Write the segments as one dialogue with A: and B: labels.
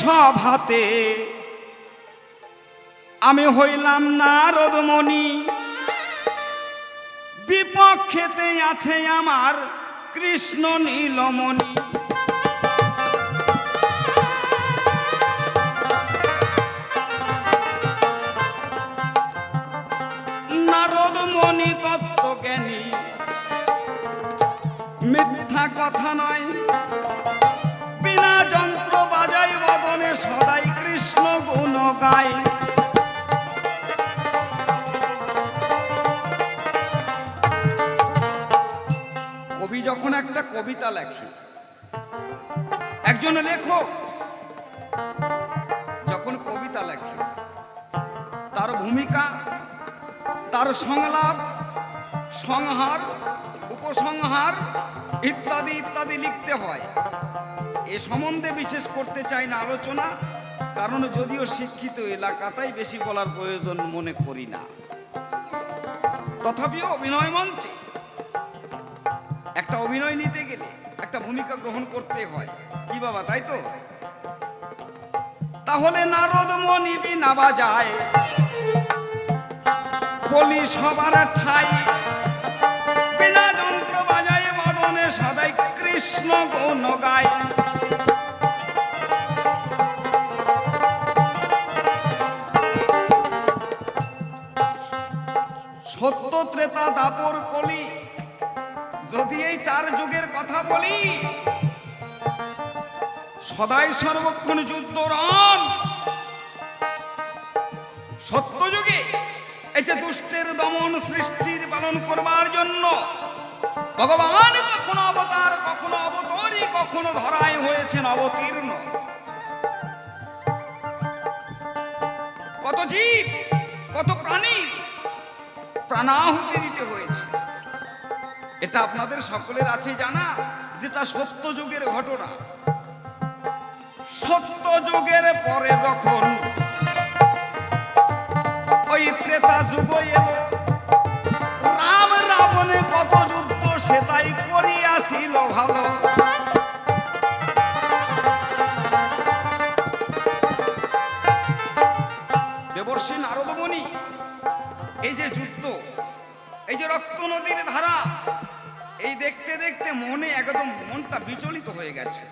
A: সভাতে আমি হইলাম নারদ মুনি, বিপক্ষেতে আছে আমার কৃষ্ণ নীলমণি। নারদ মুনি তত্ত্বজ্ঞানী, মিথ্যা কথা নয়, বিনা যন্ত্র বাজাই বদনে সদাই কৃষ্ণ গুণ গায়। কবি যখন একটা কবিতা লেখে, একজন লেখক যখন কবিতা লেখে, তার ভূমিকা, তার সংলাপ, সংহার, উপসংহার ইত্যাদি ইত্যাদি লিখতে হয়। এ সম্বন্ধে বিশেষ করতে চাই না আলোচনা, কারণ যদিও শিক্ষিত এলাকাতেই বেশি বলার প্রয়োজন মনে করি না। তথাপিও অভিনয় মঞ্চে একটা অভিনয় নিতে গেলে একটা ভূমিকা গ্রহণ করতে হয়, কি বাবা, তাই তো? তাহলে নারদ মুনি বিনা বাজায় বলি সবার ঠাই, বিনা যন্ত্র বাজায় বদনে সদাই কৃষ্ণ গুণ গায়। সত্য ত্রেতা দাপর কলি, যদি এই চার যুগের কথা বলি, সদাই সর্বক্ষণ যুদ্ধ রণ। সত্য যুগে এই যে দুষ্টের দমন, সৃষ্টির পালন করবার জন্য ভগবান কখনো অবতার, কখনো অবতরী, কখনো ধরায় হয়েছেন অবতীর্ণ। কত জীব, কত প্রাণী প্রাণাহুতি দিতে হয়েছে। এটা আপনাদের সকলের আছে জানা, যেটা সত্য যুগের ঘটনা। সত্য যুগের পরে যখন ওই ত্রেতা যুগ এলো, রাম রাবণে কত যুদ্ধ সে তাই করিয়াছিল ভালো। দেবর্ষি নারদ মুনি এই যে যুদ্ধ, এই যে রক্ত নদীর ধারা, এই দেখতে দেখতে মনে একদম মনটা বিচলিত হয়ে গেছে।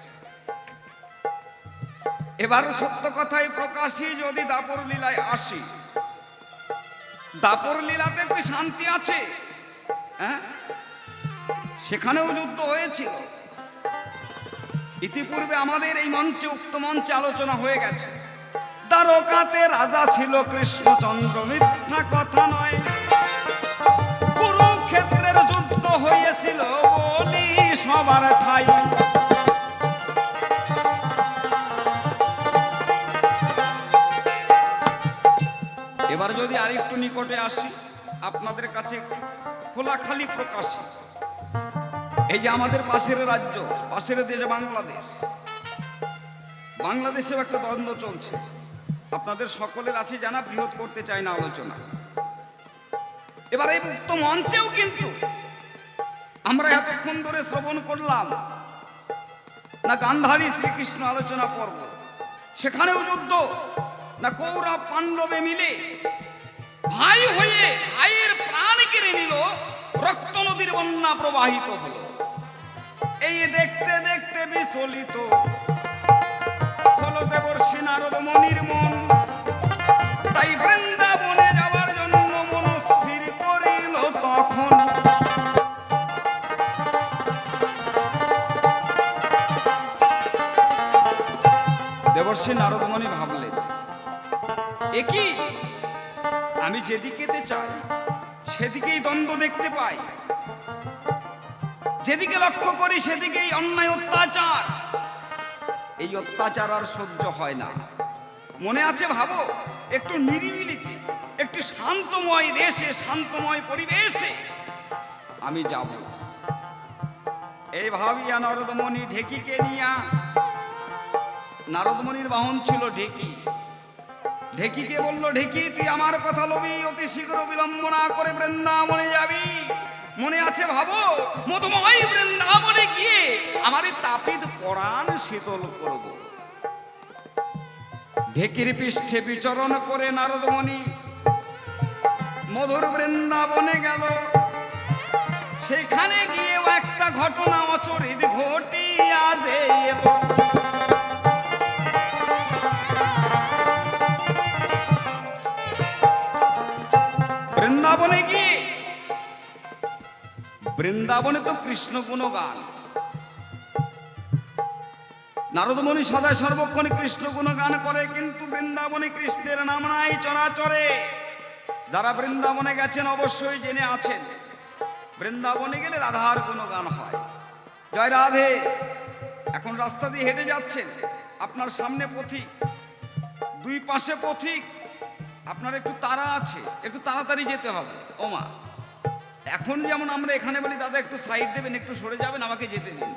A: এবার সত্য কথাই প্রকাশী, যদি দাপর লীলায় আসি, দাপর লীলাতে কি শান্তি আছে? হ্যাঁ, সেখানেও যুদ্ধ হয়েছিল। ইতিপূর্বে আমাদের এই মঞ্চে, উক্ত মঞ্চে আলোচনা হয়ে গেছে। দ্বারকাতে রাজা ছিল কৃষ্ণচন্দ্র, মিথ্যা কথা নয়। কুরুক্ষেত্রের যুদ্ধ হয়েছিল বলি সবার ঠাই। এবার যদি আরেকটু নিকটে আসি, আপনাদের কাছে একটু খোলাখালি প্রকাশী। এই যে আমাদের পাশের রাজ্য, পাশের দেশ বাংলাদেশ, বাংলাদেশেও একটা দ্বন্দ্ব চলছে। আপনাদের সকলের আছে জানা, বৃহৎ করতে চাই না আলোচনা। এবার এই মুক্ত মঞ্চেও কিন্তু আমরা এতক্ষণ ধরে শ্রবণ করলাম না গান্ধারী শ্রীকৃষ্ণ আলোচনা পর্ব, সেখানেও যুদ্ধ না কৌরব পাণ্ডবে মিলে ভাই হয়ে ভাইয়ের প্রাণ কেড়ে নিল, রক্ত নদীর বন্যা প্রবাহিত হলো। এই দেখতে দেখতে বিচলিত হলো দেবর্ষি নারদ মুনির মন, তাই বৃন্দাবনে যাবার জন্য মন স্থির করিল তখন। দেবর্ষি নারদ মুনি ভাবলেন, একই আমি যেদিকেতে চাই সেদিকেই দ্বন্দ্ব দেখতে পাই, যেদিকে লক্ষ্য করি সেদিকেই অন্যায়, অত্যাচার। এই অত্যাচার আর সহ্য হয় না। মনে আছে ভাবো, একটু নিরিবিলিতে, একটু শান্তময় দেশে, শান্তময় পরিবেশে আমি যাব। এই ভাবিয়া নারদ মুনি ঢেকিকে নিয়া, নারদ মুনির বাহন ছিল ঢেকি, ঢেকিকে বলল, ঢেকি তুই আমার কথা লবি, অতি শীঘ্র বিলম্ব না করে বৃন্দাবনে যাবি। মনে আছে ভাবো, মধুময় বৃন্দাবনে গিয়ে আমার তাপিত পরাণ শীতল করব। ঢেকির পৃষ্ঠে বিচরণ করে নারদমণি মধুর বৃন্দাবনে গেল। সেখানে গিয়েও একটা ঘটনা অচরিত ঘটিয়া যে এলো। বৃন্দাবনে গিয়ে, বৃন্দাবনে তো কৃষ্ণ গুণগান, নারদমণি সদা সর্বক্ষণ কৃষ্ণ গুণগান করে, কিন্তু বৃন্দাবনে কৃষ্ণের নাম নাই চরাচরে। যারা বৃন্দাবনে গেছেন অবশ্যই জেনে আছেন, বৃন্দাবনে গেলে রাধার গুণগান হয়। জয় রাধে। এখন রাস্তা দিয়ে হেঁটে যাচ্ছেন, আপনার সামনে পথিক, দুই পাশে পথিক, আপনার একটু তাড়া আছে, একটু তাড়াতাড়ি যেতে হবে। ওমা, এখন যেমন আমরা এখানে বলি দাদা একটু সাইড দেবেন, একটু সরে যাবেন, আমাকে যেতে দিন,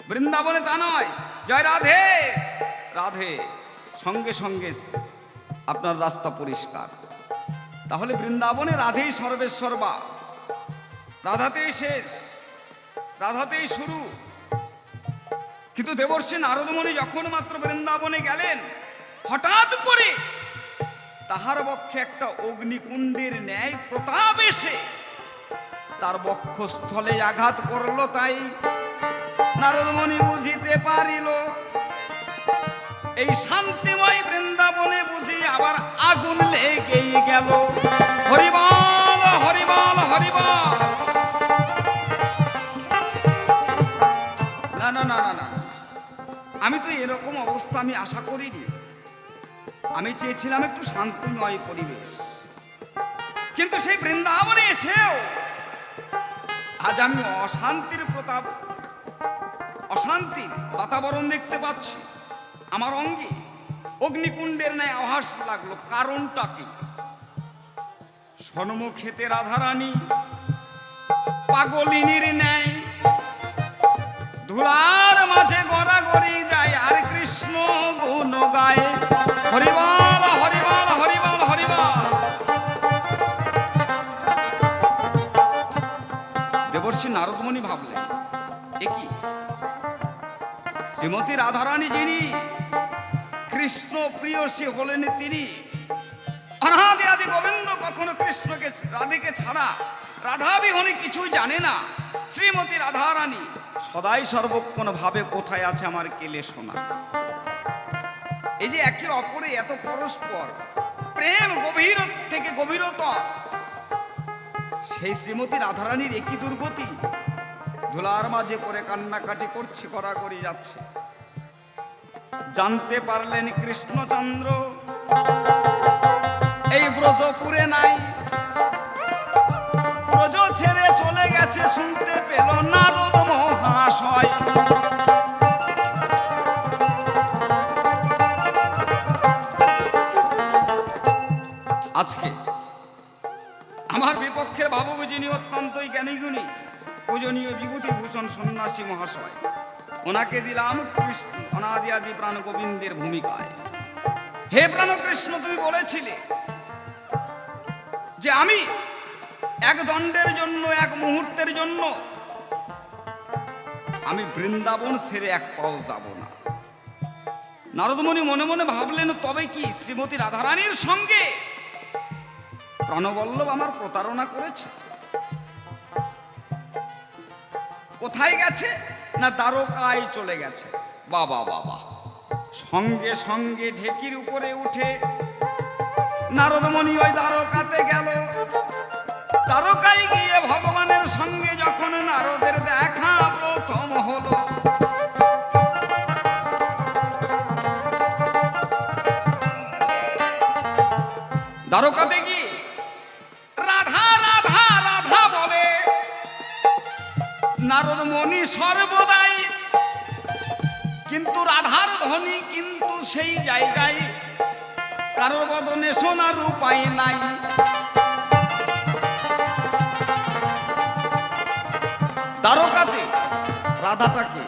A: বৃন্দাবনে তা নয়। জয় রাধে রাধে, সঙ্গে সঙ্গে আপনার রাস্তা পরিষ্কার। তাহলে বৃন্দাবনে রাধেই সর্বেশ্বরবা, রাধাতেই শেষ, রাধাতেই শুরু। কিন্তু দেবর্ষি নারদমণি যখন মাত্র বৃন্দাবনে গেলেন, হঠাৎ করে তাহার বক্ষে একটা অগ্নিকুণ্ডের ন্যায় প্রতাপ এসে তার বক্ষস্থলে আঘাত করল। তাই নারদমণি বুঝিতে পারিল এই শান্তিময় বৃন্দাবনে বুঝি আবার আগুন লেগেই গেল। হরিবল হরিবল হরিবল। না না না না না, আমি তো এরকম অবস্থা আমি আশা করিনি। আমি চেয়েছিলাম একটু শান্তিময় পরিবেশ, কিন্তু সেই বৃন্দাবনে এসেও আজ আমি অশান্তির প্রতাপ, অশান্তির বাতাবরণ দেখতে পাচ্ছি। আমার অঙ্গে অগ্নিকুণ্ডের ন্যায় আভাস লাগলো। কারণটা কি? সন্মুখেতে রাধারানী পাগলিনীর ন্যায় ধুলার মাঝে গড়াগড়ি যায় আর কৃষ্ণ গুণ গায়। হরিবল হরিবল হরিবল হরিবল। দেবর্ষি নারদমণি ভাবলেন, এ কি? শ্রীমতী রাধারানী যিনি কৃষ্ণ প্রিয়সী হলেন, তিনি অনাদি আদি গোবিন্দ কখনো কৃষ্ণকে রাধেকে ছাড়া রাধা বিহনে কিছুই জানে না। শ্রীমতী রাধারানী সদাই সর্বক্ষণ ভাবে কোথায় আছে আমার কেলে সোনা। এই যে একে অপরে এত পরস্পর প্রেম গভীর থেকে গভীরতর, সেই শ্রীমতী রাধারানীর একই দুর্গতি। ধুলার মাঝে পড়ে কান্নাকাটি করছে, কড়াকড়ি যাচ্ছে। জানতে পারলেন কৃষ্ণচন্দ্র এই ব্রজপুরে নাই, ব্রজ ছেড়ে চলে গেছে। শুনতে পেল নারদ মহাশয়। আজকে আমার বিপক্ষের ভাবক যিনি অত্যন্তই জ্ঞানীগুণী পূজনীয় বিভূতিভূষণ সন্ন্যাসী মহাশয়, ওনাকে দিলাম কৃষ্ণ অনাদি আদি প্রাণ গোবিন্দের ভূমিকায়। হে প্রাণকৃষ্ণ, তুমি বলেছিলে যে আমি এক দণ্ডের জন্য, এক মুহূর্তের জন্য আমি বৃন্দাবন ছেড়ে এক পাও যাব না। নারদমণি মনে মনে ভাবলেন, তবে কি শ্রীমতী রাধারানীর সঙ্গে প্রাণবল্লভ আমার প্রতারণা করেছে? কোথায় গেছে না দ্বারকায় চলে গেছে। বাবা বাবা, সঙ্গে সঙ্গে ঢেকির উপরে উঠে নারদমণি ওই দ্বারকাতে গেল। দ্বারকায় গিয়ে ভগবানের সঙ্গে যখন নারদের দেখা প্রথম হলো, দ্বারকাতে গিয়ে রাধা রাধা রাধা বলে নারদমণি সর্বদাই, কিন্তু রাধার ধ্বনি কিন্তু সেই জায়গায় কারো বদনে শোনার উপায় নাই। দ্বারকাতে রাধাটাকে,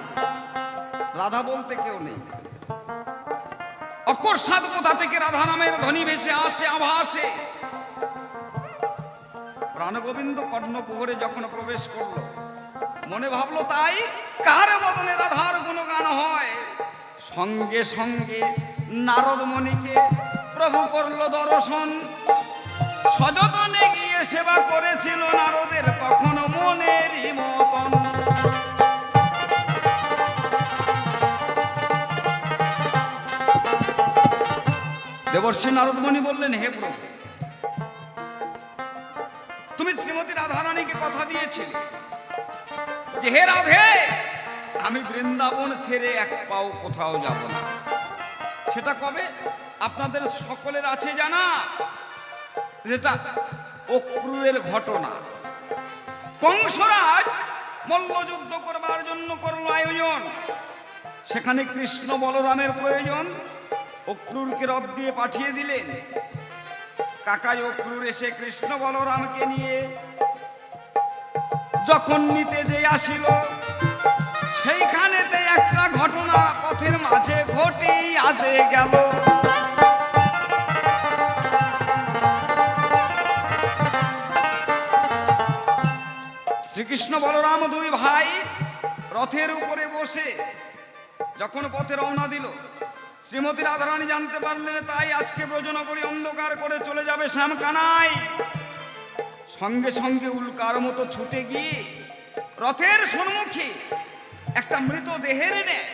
A: রাধা বলতে কেউ নেই। অকস্মাৎ কোথা থেকে রাধা নামের ধ্বনি ভেসে আসে, আভাসে। প্রাণগোবিন্দ কর্ণকুহরে যখন প্রবেশ করলো, মনে ভাবলো তাই কার বদনে রাধার গুণগান হয়। সঙ্গে সঙ্গে নারদ মুনিকে প্রভু করল দর্শন। সযতনে গিয়ে সেবা করেছিল নারদের তখন মনেরই মতন। দেবর্ষী নারদ মুনি বললেন, হে প্রভু, তুমি শ্রীমতী রাধারানীকে কথা দিয়েছিলে যে হে রাধে, আমি বৃন্দাবন ছেড়ে এক পাও কোথাও যাব না। সেটা কবে? আপনাদের সকলের আছে জানা, যেটা অক্রূরের ঘটনা। কংসরাজ মল্লযুদ্ধ করবার জন্য করলো আয়োজন। সেখানে কৃষ্ণ বলরামের প্রয়োজন। অক্রূরকে রথ দিয়ে পাঠিয়ে দিলেন। কাকাই অক্রূর এসে কৃষ্ণ বলরামকে নিয়ে যখন নিতে যে আসিল, সেইখানেতে একটা ঘটনা পথের মাঝে ঘটে আসে গেল। শ্রীকৃষ্ণ বলরাম দুই ভাই রথের উপরে বসে যখন পথে রওনা দিল, শ্রীমতী রাধারানী জানতে পারলেন তাই আজকে ব্রজনগরী অন্ধকার করে চলে যাবে শ্যাম কানাই। সঙ্গে সঙ্গে উল্কার মতো ছুটে গিয়ে রথের সম্মুখে একটা মৃতদেহের ন্যায়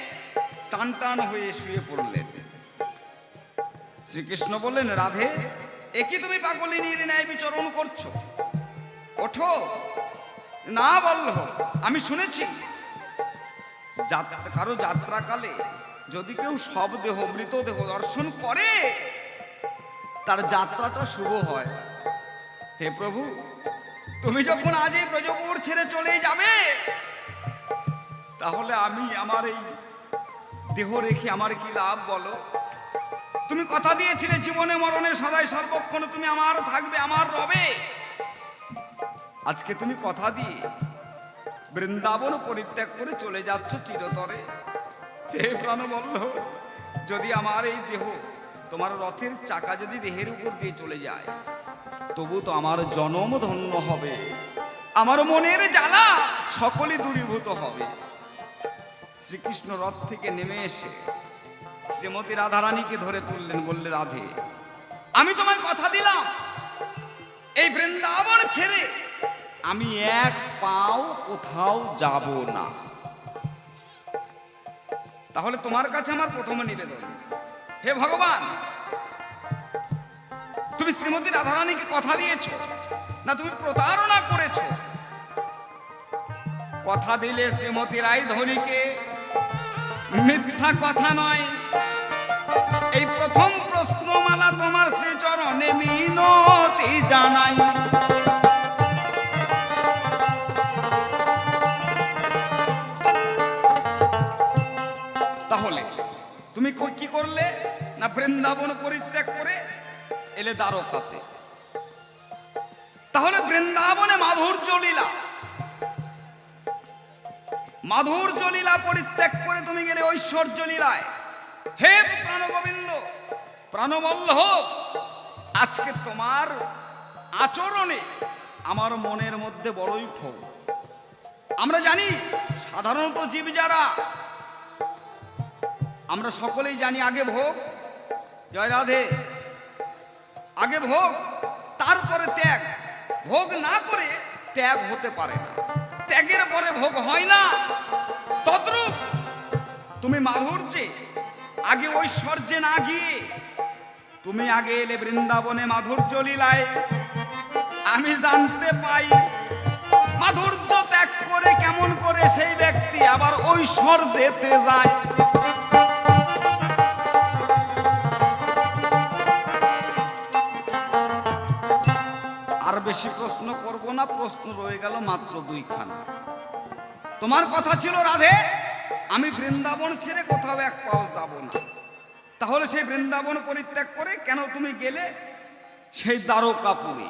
A: টান টান হয়ে শুয়ে পড়লেন। শ্রীকৃষ্ণ বললেন, রাধে, একই তুমি পাগলিনীর ন্যায় বিচরণ করছো, ওঠো। না বল্লভ, আমি শুনেছি কারো যাত্রাকালে যদি কেউ সব দেহ মৃতদেহ দর্শন করে তার যাত্রাটা শুভ হয়। হে প্রভু, তুমি যখন আজ এই ব্রজপুর ছেড়ে চলে যাবে, তাহলে আমি আমার এই দেহ রেখে আমার কি লাভ বলো? তুমি কথা দিয়েছিলে জীবনে মরণে সদাই সর্বক্ষণ তুমি আমার থাকবে, আমার রবে। আজকে তুমি কথা দিয়ে বৃন্দাবন পরিত্যাগ করে চলে যাচ্ছ চিরতরে। হে প্রাণ বলল, যদি আমার এই দেহ তোমার রথের চাকা যদি দেহের উপর দিয়ে চলে যায়, তবু তো আমার জনম ধন্য হবে, আমার মনের জ্বালা সকলে দূরীভূত হবে। শ্রীকৃষ্ণ রথ থেকে নেমে এসে শ্রীমতী রাধারানীকে ধরে তুললেন, বললে, রাধে, আমি তোমায় কথা দিলাম এই বৃন্দাবন ছেড়ে আমি এক পাও কোথাও যাব না। তাহলে তোমার কাছে আমার প্রথম নিবেদন, হে ভগবান, তুমি শ্রীমতী রাধারানীকে কথা দিয়েছ না তুমি প্রতারণা করেছ? কথা দিলে শ্রীমতী রায়ধনীকে, মিথ্যা কথা নয়। এই প্রথম প্রশ্নমালা তোমার শ্রীচরণে মিনতি জানাই। তাহলে তুমি কি করলে না, বৃন্দাবন পরিত্যাগ করে এলে দ্বারকাতে। তাহলে বৃন্দাবনে মাধুর্য লীলা পরিত্যাগ করে তুমি গেলে ঐশ্বর্য লীলায়। হে প্রাণগোবিন্দ, প্রাণবল্লভ, আজকে তোমার আচরণে আমার মনের মধ্যে বড়ই ক্ষোভ। আমরা জানি সাধারণত জীব যারা, আমরা সকলেই জানি আগে ভোগ, জয় রাধে, আগে ভোগ তারপরে ত্যাগ। ভোগ না করে ত্যাগ হতে পারে না, ত্যাগের পরে ভোগ হয় না। তদ্রূপ তুমি মাধুর্যে আগে ঐশ্বর্যে না গিয়ে তুমি আগে এলে বৃন্দাবনে মাধুর্য লীলায়। আমি জানতে পাই মাধুর্য ত্যাগ করে কেমন করে সেই ব্যক্তি আবার ঐশ্বর্যেতে যায়। আর বেশি প্রশ্ন করব না, প্রশ্ন রয়ে গেল মাত্র দুইখানা। তোমার কথা ছিল রাধে, আমি বৃন্দাবন ছেড়ে কোথাও এক পাও যাব না। তাহলে সেই বৃন্দাবন পরিত্যাগ করে কেন তুমি গেলে সেই দ্বারকাপুরে?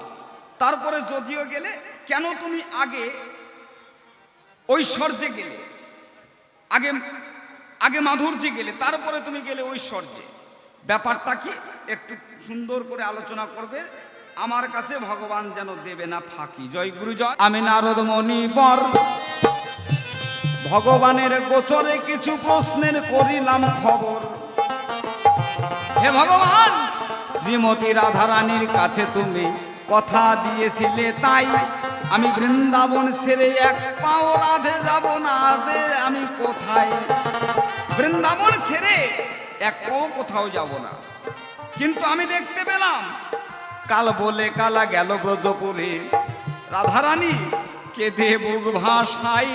A: তারপরে যদিও গেলে, কেন তুমি আগে ঐশ্বর্যে গেলে? আগে মাধুর্যে গেলে, তারপরে তুমি গেলে ঐশ্বর্যে। ব্যাপারটা কি একটু সুন্দর করে আলোচনা করবে। আমার কাছে ভগবান যেন দেবে না ফাঁকি। জয় গুরু জয়। আমি নারদ মুনি বর ভগবানের গোচরে কিছু প্রশ্নের করিলাম খবর। হে ভগবান, শ্রীমতী রাধারানীর কাছে তুমি কথা দিয়েছিলে, তাই আমি বৃন্দাবন ছেড়ে এক পাও রাধে যাব না। যে আমি কোথায় বৃন্দাবন ছেড়ে এক পাও কোথাও যাব না। কিন্তু আমি দেখতে পেলাম কাল বলে কালা গেল ব্রজপুরে। রাধারানী কেঁদে বুক ভাসাই,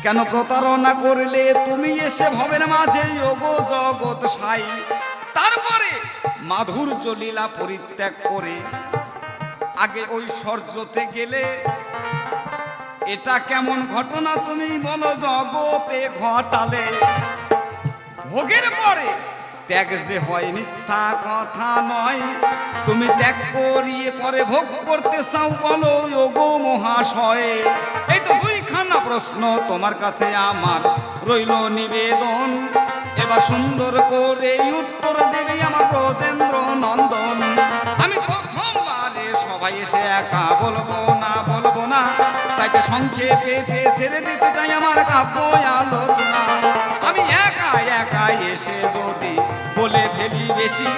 A: কেন প্রতারণা করলে তুমি এসে ভবের মাঝে ওগো জগৎ সাই। তারপরে মাধুর্য লীলা পরিত্যাগ করে আগে ঐশ্বর্যতে গেলে। এটা কেমন ঘটনা তুমি বলো জগতে ঘটালে। ভোগের পরে ত্যাগ যে হয় মিথ্যা কথা নয়, তুমি ত্যাগ করিয়ে পরে ভোগ করতে চাও বলো ওগো মহাশয়। এই তো দুইখানা প্রশ্ন তোমার কাছে আমার রইল নিবেদন। এবার সুন্দর করে উত্তর দেবে আমার ব্রজেন্দ্র নন্দন। আমি প্রথমবারে সবাই এসে একা বলবো না, তাই তো সংক্ষেপে ছেড়ে দিতে চাই আমার কাব্য আলোচনা। আমি একা এসে যদি বলে ফেলি বেশি,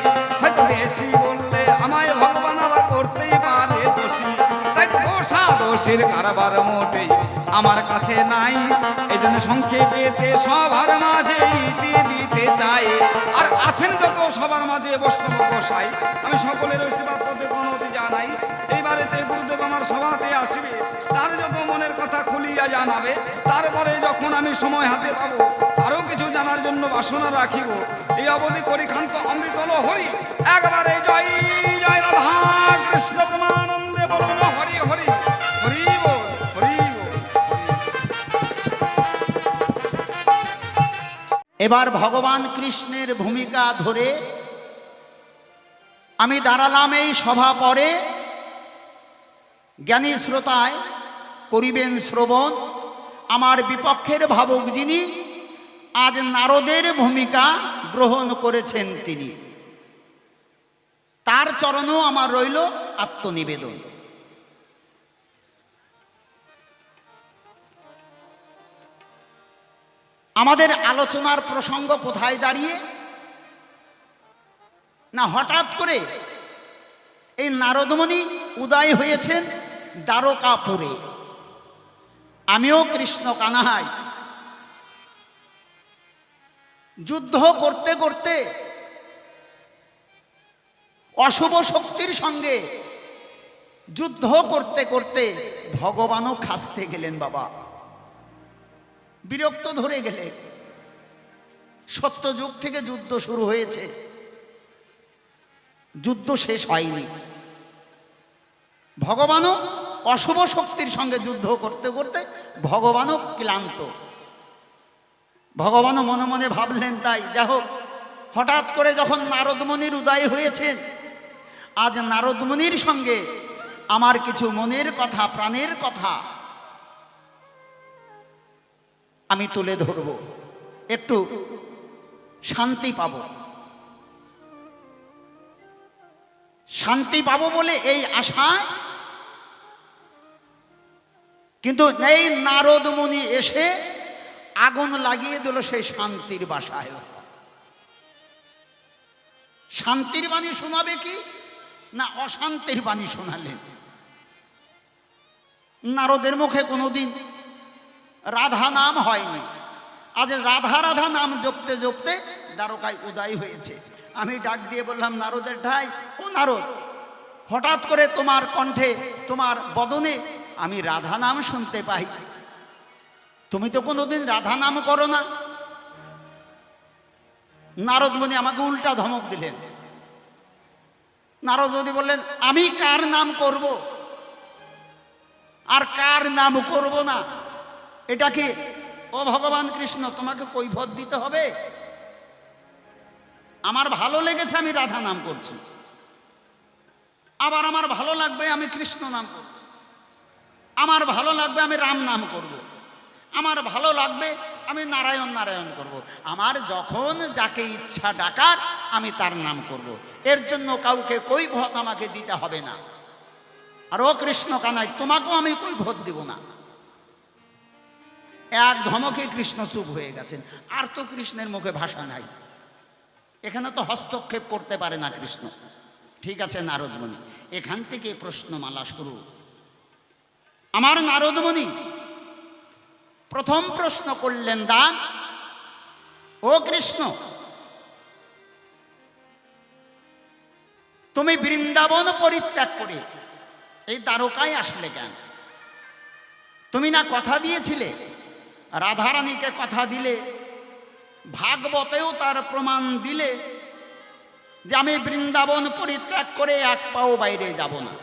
A: হয়তো বেশি বললে আমায় ভগবান আবার করতেই পারে দোষী। তাই তো দোষের কারবার মোটেই আমার কাছে নাই। এই জন্য সংক্ষেপে সবার মাঝে ইতি দিতে চাই। আর আছেন যত সবার মাঝে বৈষ্ণব গোসাই, আমি সকলের আশীর্বাদ করতে প্রণতি জানাই। এইবারেতে গুরুদেব আমার সভাতে আসবে, তার যত মনের কথা খুলিয়া জানাবে। তারপরে যখন আমি সময় হাতে পাবো আরো কিছু জানার জন্য বাসনা রাখিব। এই অবধি করি ক্ষান্ত অমৃত হরি। একবারে জয় জয় রাধা কৃষ্ণ প্রেমানন্দে বলুন হরি হরি হরি বল হরি বল।
B: এবার ভগবান কৃষ্ণের ভূমিকা ধরে আমি দাঁড়ালাম এই সভা পরে। জ্ঞানী শ্রোতায় করিবেন শ্রবণ। আমার বিপক্ষের ভাবক যিনি আজ নারদের ভূমিকা গ্রহণ করেছেন, তিনি তার চরণেও আমার রইল আত্মনিবেদন। আমাদের আলোচনার প্রসঙ্গ কোথায় দাঁড়িয়ে না, হঠাৎ করে এই নারদমণি উদয় হয়েছেন দ্বারকাপুরে। আমিও কৃষ্ণ কানাহাই যুদ্ধ করতে করতে অশুভ শক্তির সঙ্গে যুদ্ধ করতে করতে ভগবানও খাসতে গেলেন। বাবা বিরক্ত ধরে গেলেন। সত্যযুগ থেকে যুদ্ধ শুরু হয়েছে, যুদ্ধ শেষ হয়নি। ভগবানও অশুভ শক্তির সঙ্গে যুদ্ধ করতে করতে ভগবানও ক্লান্ত। ভগবানও মনে মনে ভাবলেন তাই যা হোক, হঠাৎ করে যখন নারদমণির উদয় হয়েছে, আজ নারদমণির সঙ্গে আমার কিছু মনের কথা প্রাণের কথা আমি তুলে ধরব, একটু শান্তি পাব। শান্তি পাবো বলে এই আশায়, কিন্তু এই নারদমণি এসে আগুন লাগিয়ে দিল সেই শান্তির বাসায়। শান্তির বাণী শোনাবে কি না অশান্তির বাণী শোনালেন। নারদের মুখে কোনোদিন রাধা নাম হয়নি, আজ রাধা রাধা নাম জপতে জপতে দ্বারকায় উদয় হয়েছে। আমি ডাক দিয়ে বললাম, নারদের ঠাই, ও নারদ, হঠাৎ করে তোমার কণ্ঠে তোমার বদনে আমি রাধা নাম শুনতে পাই। তুমি তো কোনোদিন রাধা নাম করো না। নারদমণি আমাকে উল্টা ধমক দিলেন। নারদমণি বললেন, আমি কার নাম করব আর কার নাম করব না, এটা কি ও ভগবান কৃষ্ণ তোমাকে কৈফিয়ত দিতে হবে? আমার ভালো লেগেছে আমি রাধা নাম করছি, আবার আমার ভালো লাগবে আমি কৃষ্ণ নাম করব, আমার ভালো লাগবে আমি রাম নাম করব, আমার ভালো লাগবে আমি নারায়ণ নারায়ণ করব। আমার যখন যাকে ইচ্ছা ডাকার আমি তার নাম করব। এর জন্য কাউকে কৈফিয়ত আমাকে দিতে হবে না। আর ও কৃষ্ণ কানাই, তোমাকেও আমি কৈফিয়ত দিব না। এক ধমকে কৃষ্ণ চুপ হয়ে গেছেন। আর তো কৃষ্ণের মুখে ভাষা নাই, এখানে তো হস্তক্ষেপ করতে পারে না কৃষ্ণ। ঠিক আছে নারদমণি, এখান থেকে প্রশ্নমালা শুরু। আমার নারদমণি প্রথম প্রশ্ন করলেন, দান ও কৃষ্ণ, তুমি বৃন্দাবন পরিত্যাগ করে এই দ্বারকায় আসলে কেন? তুমি না কথা দিয়েছিলে, রাধারানীকে কথা দিলে, ভাগবতেও তার প্রমাণ দিলে যে আমি বৃন্দাবন পরিত্যাগ করে এক পাও বাইরে যাব না।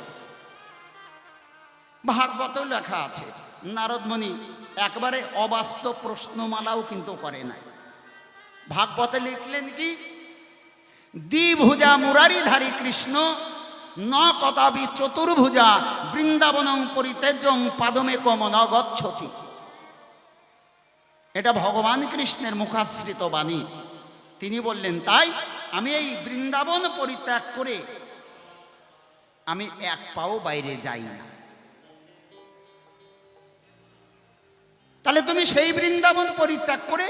B: ভাগবতেও লেখা আছে। নারদমণি একবারে অবাস্তব প্রশ্নমালাও কিন্তু করে নাই। ভাগবতে লিখলেন কি, দ্বিভুজা মুরারিধারী কৃষ্ণ ন কদাপি চতুর্ভুজা বৃন্দাবনং পরিত্যাজ্যং পাদমেকম ন গচ্ছতি। এটা ভগবান কৃষ্ণের মুখাশ্রিত বাণী। তিনি বললেন, তাই আমি এই বৃন্দাবন পরিত্যাগ করে আমি এক পাও বাইরে যাই না। তাহলে তুমি সেই বৃন্দাবন পরিত্যাগ করে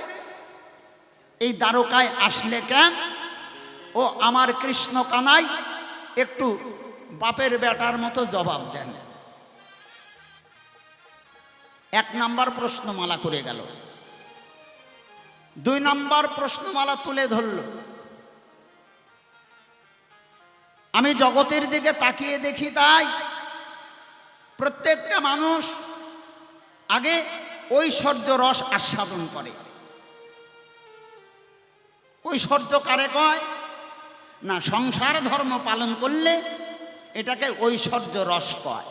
B: এই দ্বারকায় আসলে কেন? ও আমার কৃষ্ণ কানাই একটু বাপের বেটার মতো জবাব দেন। এক নাম্বার প্রশ্নমালা করে গেল। দুই নাম্বার প্রশ্নমালা তুলে ধরল, আমি জগতের দিকে তাকিয়ে দেখি, তাই প্রত্যেকটা মানুষ আগে ঐশ্বর্য রস আস্বাদন করে। ঐশ্বর্য কারে কয় না, সংসার ধর্ম পালন করলে এটাকে ঐশ্বর্য রস কয়।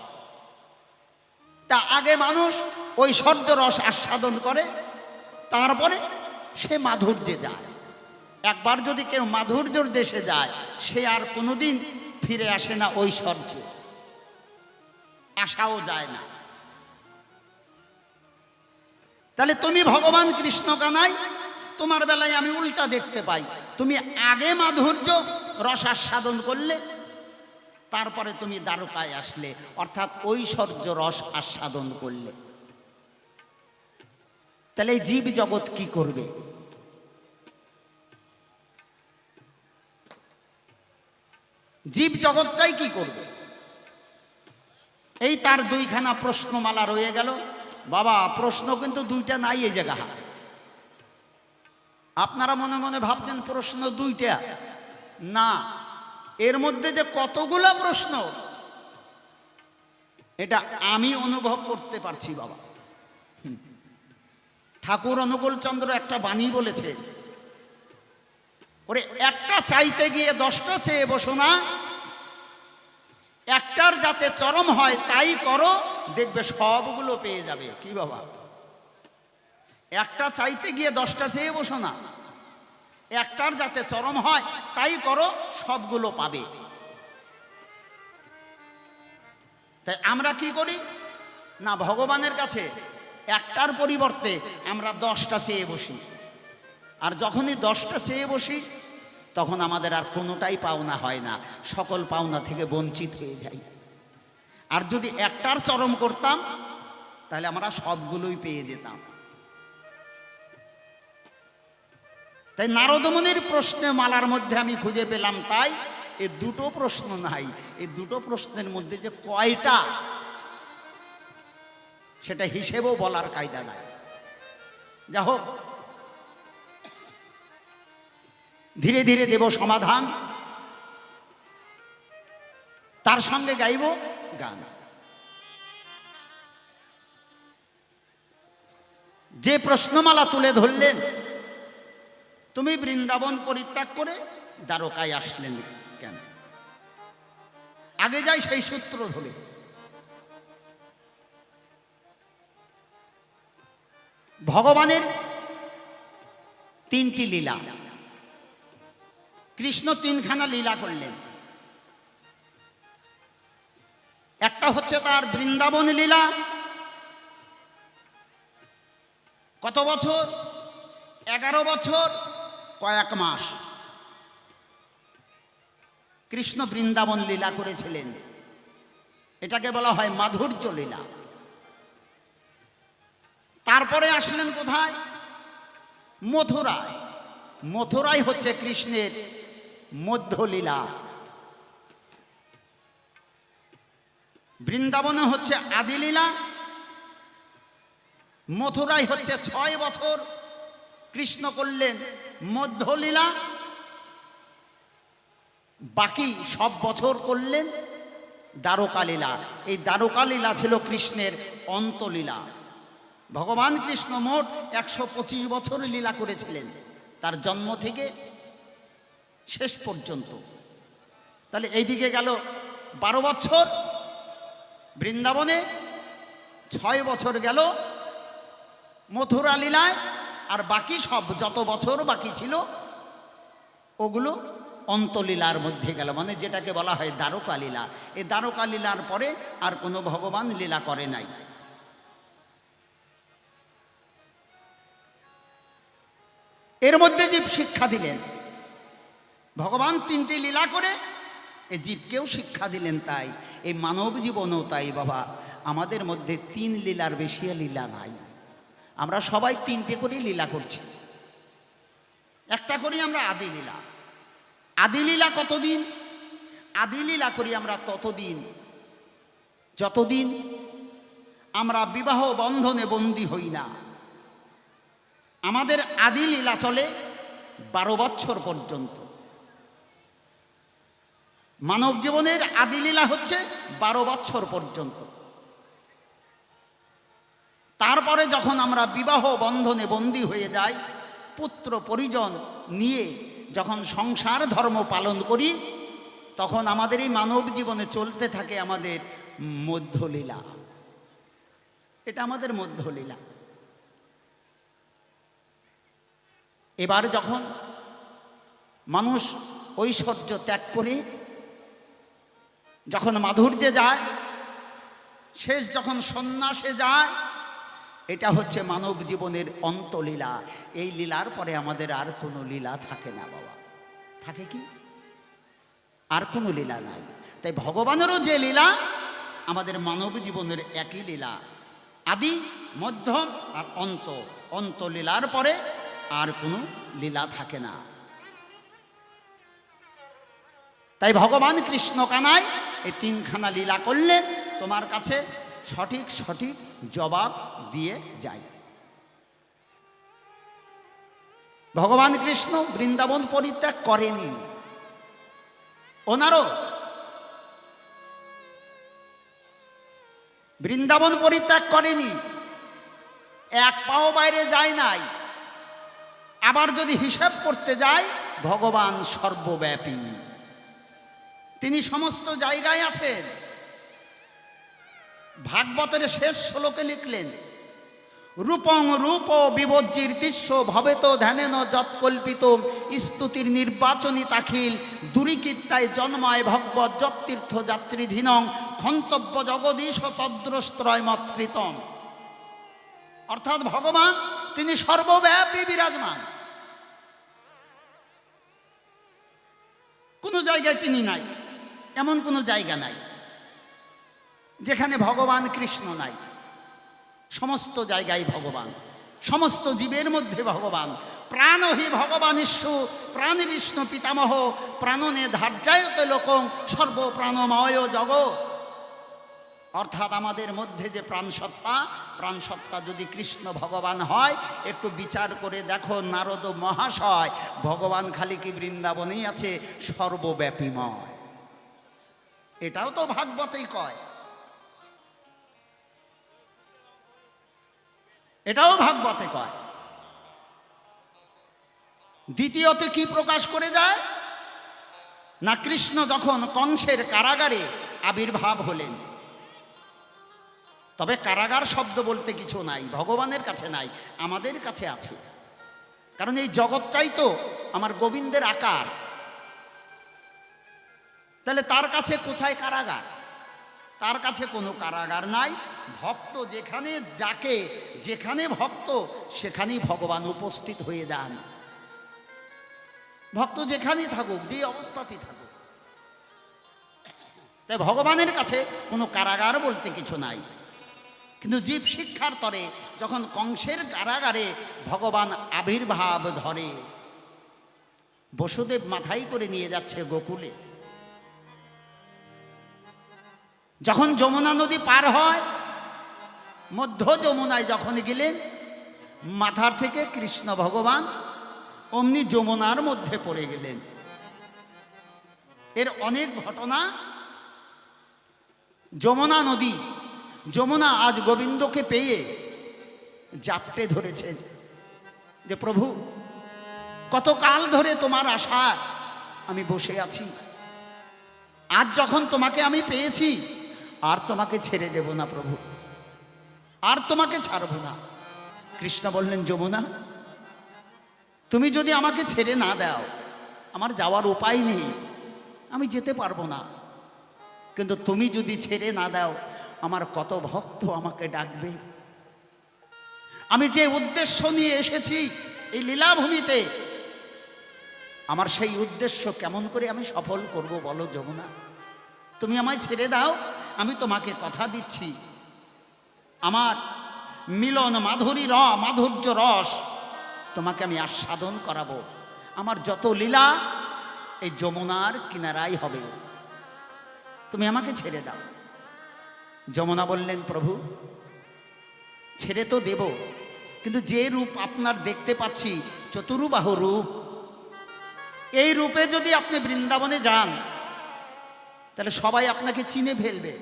B: তা আগে মানুষ ঐশ্বর্য রস আস্বাদন করে, তারপরে সে মাধুর্যে যায়। একবার যদি কেউ মাধুর্যর দেশে যায়, সে আর কোনোদিন ফিরে আসে না ঐশ্বর্যে, আসাও যায় না। তাহলে তুমি ভগবান কৃষ্ণ কানাই, তোমার বেলায় আমি উল্টা দেখতে পাই। তুমি আগে মাধুর্য রস আস্বাদন করলে, তারপরে তুমি দ্বারকায় আসলে, অর্থাৎ ঐশ্বর্য রস আস্বাদন করলে। তাহলে এই জীব জগৎ কি করবে? জীব জগৎটাই কি করবে? এই তার দুইখানা প্রশ্নমালা রয়ে গেল। বাবা, প্রশ্ন কিন্তু দুইটা নাই এই জায়গা। আপনারা মনে মনে ভাবছেন প্রশ্ন দুইটা, না, এর মধ্যে যে কতগুলা প্রশ্ন এটা আমি অনুভব করতে পারছি বাবা। ঠাকুর অনুকূল চন্দ্র একটা বাণী বলেছে, ওরে একটা চাইতে গিয়ে 10টা চেয়ে বসো না, একটার যাতে চরম হয় তাই করো, দেখবে সবগুলো পেয়ে যাবে। কি বাবা, একটা চাইতে গিয়ে 10টা চেয়ে বসো না, একটার যাতে চরম হয় তাই করো, সবগুলো পাবে। তাই আমরা কি করি না, ভগবানের কাছে একটার পরিবর্তে আমরা 10টা চেয়ে বসি। আর যখনই 10টা চেয়ে বসি, তখন আমাদের আর কোনোটাই পাওনা হয় না, সকল পাওনা থেকে বঞ্চিত হয়ে যাই। আর যদি একটার চরম করতাম, তাহলে আমরা সবগুলোই পেয়ে যেতাম। তাই নারদমুনির প্রশ্নে মালার মধ্যে আমি খুঁজে পেলাম, তাই এই দুটো প্রশ্ন নাই, এই দুটো প্রশ্নের মধ্যে যে কয়টা, সেটা হিসেবেও বলার কায়দা নাই। যা হোক, ধীরে ধীরে দেব সমাধান, তার সঙ্গে গাইব গান। যে প্রশ্নমালা তুলে ধরলেন, তুমি বৃন্দাবন পরিত্যাগ করে দ্বারকায় আসলেন কেন? আগে যাই সেই সূত্র ধরে। ভগবানের 3টি লীলা, কৃষ্ণ 3খানা লীলা করলেন। একটা হচ্ছে তার বৃন্দাবন লীলা। কত বছর? 11 বছর কয়েক মাস কৃষ্ণ বৃন্দাবন লীলা করেছিলেন। এটাকে বলা হয় মাধুর্য লীলা। তারপরে আসলেন কোথায়? মথুরায়। মথুরাই হচ্ছে কৃষ্ণের মধ্যলীলা। বৃন্দাবনে হচ্ছে আদিলীলা, মথুরাই হচ্ছে 6 বছর কৃষ্ণ করলেন মধ্যলীলা, বাকি সব বছর করলেন দ্বারকালীলা। এই দ্বারকালীলা ছিল কৃষ্ণের অন্তলীলা। ভগবান কৃষ্ণ মোট 125 বছর লীলা করেছিলেন, তার জন্ম থেকে শেষ পর্যন্ত। তাহলে এইদিকে গেল 12 বছর বৃন্দাবনে, 6 বছর গেল মথুরা লীলায়, আর বাকি সব যত বছর বাকি ছিল ওগুলো অন্তলীলার মধ্যে গেল, মানে যেটাকে বলা হয় দ্বারকালীলা। এই দ্বারকালীলার পরে আর কোনো ভগবান লীলা করে নাই। এর মধ্যে জীব শিক্ষা দিলেন। ভগবান 3টি লীলা করে এই জীবকেও শিক্ষা দিলেন। তাই এই মানব জীবনও তাই বাবা, আমাদের মধ্যে 3 লীলার বেশি লীলা নাই। আমরা সবাই 3টে করে লীলা করছি। একটা করি আমরা আদিলীলা। আদিলীলা কতদিন? আদিলীলা করি আমরা ততদিন যতদিন আমরা বিবাহ বন্ধনে বন্দী হই না। আমাদের আদিলীলা চলে 12 বছর পর্যন্ত। মানব জীবনের আদিলীলা হচ্ছে 12 বছর পর্যন্ত। তারপরে যখন আমরা বিবাহ বন্ধনে বন্দী হয়ে যাই, পুত্র পরিজন নিয়ে যখন সংসার ধর্ম পালন করি, তখন আমাদের এই মানব জীবনে চলতে থাকে আমাদের মধ্যলীলা। এটা আমাদের মধ্যলীলা। এবার যখন মানুষ ঐশ্বর্য ত্যাগ করে যখন মাধুর্যে যায়, শেষ যখন সন্ন্যাসে যায়, এটা হচ্ছে মানব জীবনের অন্তলীলা। এই লীলার পরে আমাদের আর কোনো লীলা থাকে না বাবা। থাকে কি? আর কোনো লীলা নাই। তাই ভগবানেরও যে লীলা, আমাদের মানব জীবনের একই লীলা, আদি মধ্যম আর অন্ত। অন্তলীলার পরে আর কোনো লীলা থাকে না। তাই ভগবান কৃষ্ণ কানাই এই 3খানা লীলা করলেন, তোমার কাছে সঠিক সঠিক জবাব দিয়ে যায়। ভগবান কৃষ্ণ বৃন্দাবন পরিত্যাগ করেনি। ওনারও বৃন্দাবন পরিত্যাগ করেনি, 1 পাও বাইরে যায় নাই। আবার যদি হিসাব করতে যায়, ভগবান সর্বব্যাপী, তিনি সমস্ত জায়গায় আছেন। ভাগবতের শেষ শ্লোকে লিখলেন, রূপং রূপ বিবজ্জির্তিস্য ভবেত ধ্যানেন যৎকল্পিত স্তুতির নির্বাচনী তাখিল দুরিকীর্তায় জন্মায় ভগবত যত্তীর্থ যাত্রীধীনং ক্ষন্তব্য জগদীশ তদ্রস্ত্রয় মৎকৃতম। অর্থাৎ ভগবান তিনি সর্বব্যাপী বিরাজমান, কোনো জায়গায় তিনি নাই, এমন কোনো জায়গা নাই যেখানে ভগবান কৃষ্ণ নাই। সমস্ত জায়গায় ভগবান, সমস্ত জীবের মধ্যে ভগবান। প্রাণ হি ভগবান ঈশ্বর প্রাণী বিষ্ণু পিতামহ প্রাণনে ধার্যায়তে লোকং সর্বপ্রাণময় জগৎ। অর্থাৎ আমাদের মধ্যে যে প্রাণসত্তা যদি কৃষ্ণ ভগবান হয়, একটু বিচার করে দেখো নারদ মহাশয়, ভগবান খালি কি বৃন্দাবনেই আছে? সর্বব্যাপীময়। এটাও তো ভাগবতেই কয়, এটাও ভাগবতে কয়। দ্বিতীয়তে কি প্রকাশ করে যায় না, কৃষ্ণ যখন কংসের কারাগারে আবির্ভাব হলেন, তবে কারাগার শব্দ বলতে কিছু নাই, ভগবানের কাছে নাই, আমাদের কাছে আছে। কারণ এই জগৎটাই তো আমার গোবিন্দের আকার। তাহলে তার কাছে কোথায় কারাগার? তার কাছে কোনো কারাগার নাই। ভক্ত যেখানে ডাকে, যেখানে ভক্ত সেখানেই ভগবান উপস্থিত হয়ে যান। ভক্ত যেখানেই থাকুক, যে অবস্থাতেই থাকুক। তাই ভগবানের কাছে কোনো কারাগার বলতে কিছু নাই। কিন্তু জীব শিক্ষার তরে যখন কংসের কারাগারে ভগবান আবির্ভাব ধরে, বসুদেব মাথায় করে নিয়ে যাচ্ছে গোকুলে। যখন যমুনা নদী পার হয়, মধ্য যমুনায় যখন গেলেন, মাথার থেকে কৃষ্ণ ভগবান অমনি যমুনার মধ্যে পড়ে গেলেন। এর অনেক ঘটনা। যমুনা নদী, যমুনা আজ গোবিন্দকে পেয়ে জাপটে ধরেছেন যে প্রভু, কতকাল ধরে তোমার আশা আমি বসে আছি, আজ যখন তোমাকে আমি পেয়েছি আর তোমাকে ছেড়ে দেব না প্রভু, আর তোমাকে ছাড়ব না। কৃষ্ণ বললেন, যমুনা, তুমি যদি আমাকে ছেড়ে না দাও, আমার যাওয়ার উপায় নেই, আমি যেতে পারবো না। কিন্তু তুমি যদি ছেড়ে না দাও, আমার কত ভক্ত আমাকে ডাকবে। আমি যে উদ্দেশ্য নিয়ে এসেছি এই লীলাভূমিতে, আমার সেই উদ্দেশ্য কেমন করে আমি সফল করব বলো যমুনা। তুমি আমায় ছেড়ে দাও, আমি তোমাকে কথা দিচ্ছি, আমার মিলন মাধুর্য রস তোমাকে আমি আস্বাদন করাবো। আমার যত লীলা এই যমুনার কিনারাই হবে, তুমি আমাকে ছেড়ে দাও। যমুনা বললেন, প্রভু, ছেড়ে তো দেব, কিন্তু যে রূপ আপনার দেখতে পাচ্ছি, চতুর্বাহু রূপ, এই রূপে যদি আপনি বৃন্দাবনে যান, তাহলে সবাই আপনাকে চিনে ফেলবে,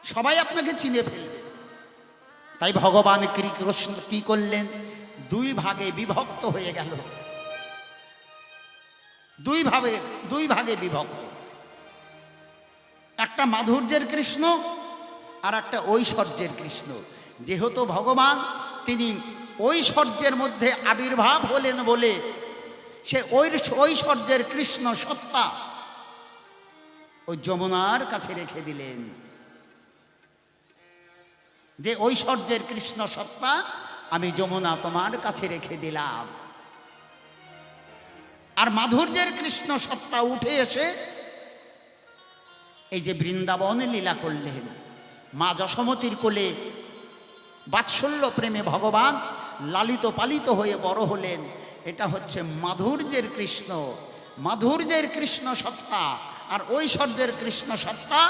B: সবাই আপনাকে চিনে ফেলবে। তাই ভগবান কৃষ্ণ কি করলেন, দুই ভাগে বিভক্ত হয়ে গেল, দুই ভাগে বিভক্ত। একটা মাধুর্যের কৃষ্ণ আর একটা ঐশ্বর্যের কৃষ্ণ। যেহেতু ভগবান তিনি ঐশ্বর্যের মধ্যে আবির্ভাব হলেন বলে সে ঐশ্বর্যের কৃষ্ণ সত্তা ওই যমুনার কাছে রেখে দিলেন, যে ঐশ্বর্যের কৃষ্ণ সত্তা আমি যমুনা তোমার কাছে রেখে দিলাম। আর মাধুর্যের কৃষ্ণ সত্তা উঠে এসে এই যে বৃন্দাবন লীলা করলেন, মা যশোমতীর কোলে বাৎসল্য প্রেমে ভগবান লালিত পালিত হয়ে বড় হলেন। এটা হচ্ছে মাধুর্যের কৃষ্ণ, মাধুর্যের কৃষ্ণ সত্তা। আর ঐশ্বর্যের কৃষ্ণ সত্তা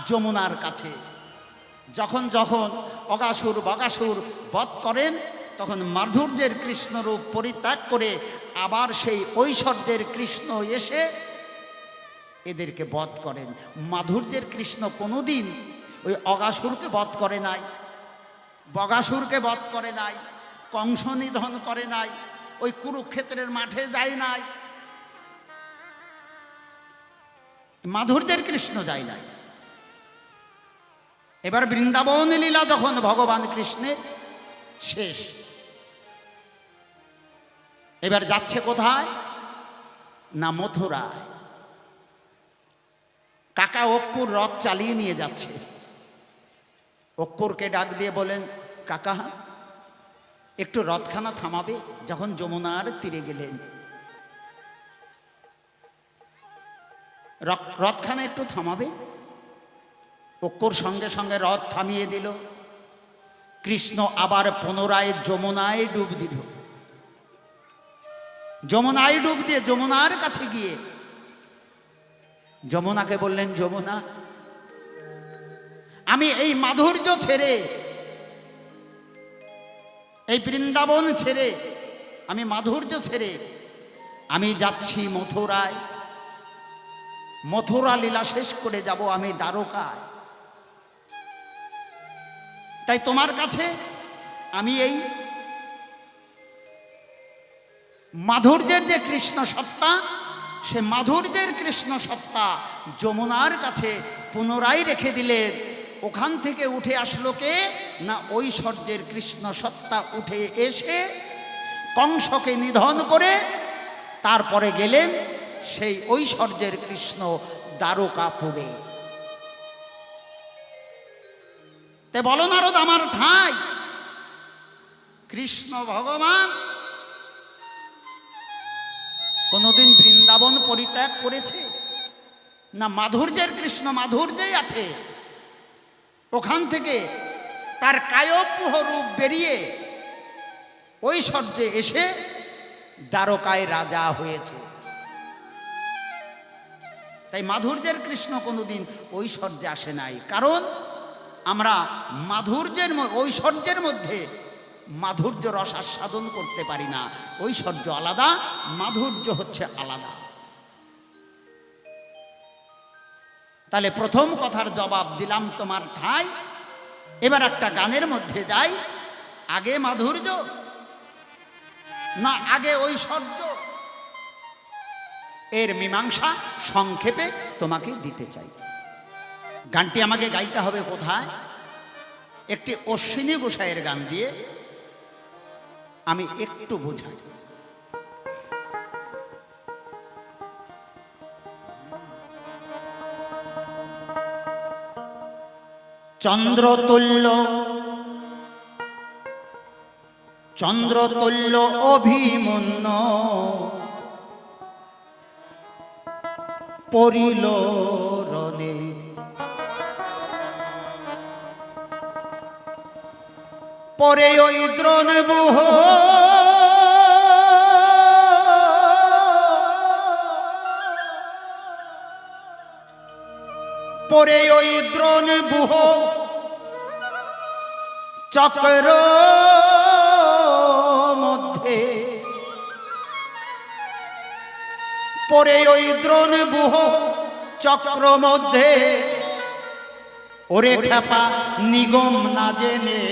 B: যমুনার কাছে। যখন যখন অগাসুর বগাসুর বধ করেন, তখন মাধুর্যের কৃষ্ণরূপ পরিত্যাগ করে আবার সেই ঐশ্বর্যের কৃষ্ণ এসে এদেরকে বধ করেন। মাধুর্যের কৃষ্ণ কোনোদিন ওই অগাসুরকে বধ করে নাই, বগাসুরকে বধ করে নাই, কংস নিধন করে নাই, ওই কুরুক্ষেত্রের মাঠে যায় নাই, মাধুর্যের কৃষ্ণ যায় নাই। এবার বৃন্দাবন লীলা যখন ভগবান কৃষ্ণের শেষ, এবার যাচ্ছে কোথায় না মথুরায়। কাকা অক্কুর রথ চালিয়ে নিয়ে যাচ্ছে। অক্কুরকে ডাক দিয়ে বলেন, কাকা একটু রথখানা থামাবে? যখন যমুনার তীরে গেলেন, রথখানা একটু থামাবে? অক্কুর সঙ্গে সঙ্গে রথ থামিয়ে দিল। কৃষ্ণ আবার পুনরায় যমুনায় ডুব দিল। যমুনায় ডুব দিয়ে যমুনার কাছে গিয়ে যমুনাকে বললেন, যমুনা, আমি এই মাধুর্য ছেড়ে, এই বৃন্দাবন ছেড়ে, আমি মাধুর্য ছেড়ে আমি যাচ্ছি মথুরায়। মথুরা লীলা শেষ করে যাব আমি দ্বারকায়। তাই তোমার কাছে আমি এই মাধুর্যের যে কৃষ্ণ সত্তা, সে মাধুর্যের কৃষ্ণ সত্তা যমুনার কাছে পুনরায় রেখে দিলেন। ওখান থেকে উঠে আসলো কে না ঐশ্বর্যের কৃষ্ণ সত্তা উঠে এসে কংসকে নিধন করে তারপরে গেলেন সেই ঐশ্বর্যের কৃষ্ণ দ্বারকাপুরে। তে বলো নারদ, আমার ঠাঁই কৃষ্ণ ভগবান কোনদিন বৃন্দাবন পরিত্যাগ করেছে না? মাধুর্যের কৃষ্ণ মাধুর্যই আছে, ওখান থেকে তার কায়পুহ রূপ বেরিয়ে ঐশ্বর্যে এসে দ্বারকায় রাজা হয়েছে। তাই মাধুর্যের কৃষ্ণ কোনোদিন ঐশ্বর্যে আসে নাই, কারণ আমরা ঐশ্বর্যের মধ্যে মাধুর্য রস আস্বাদন করতে পারি না। ঐশ্বর্য আলাদা, মাধুর্য হচ্ছে আলাদা। তাহলে প্রথম কথার জবাব দিলাম তোমার ঠাই। এবার একটা গানের মধ্যে যাই। আগে মাধুর্য না আগে ঐশ্বর্য, এর মীমাংসা সংক্ষেপে তোমাকে দিতে চাই। গানটি আমাকে গাইতে হবে কোথায়? একটি অশ্বিনী গোসাইয়ের গান দিয়ে আমি একটু বোঝাই। চন্দ্রতুল্য অভিমন্য পরিল রণে, পরে ওই দ্রোণ বুহ পরে ওই দ্রোণ বুহ চক্র মধ্যে, পরে ওই দ্রোণ বুহ চক্র মধ্যে ওরে খেপা নিগম না জেনে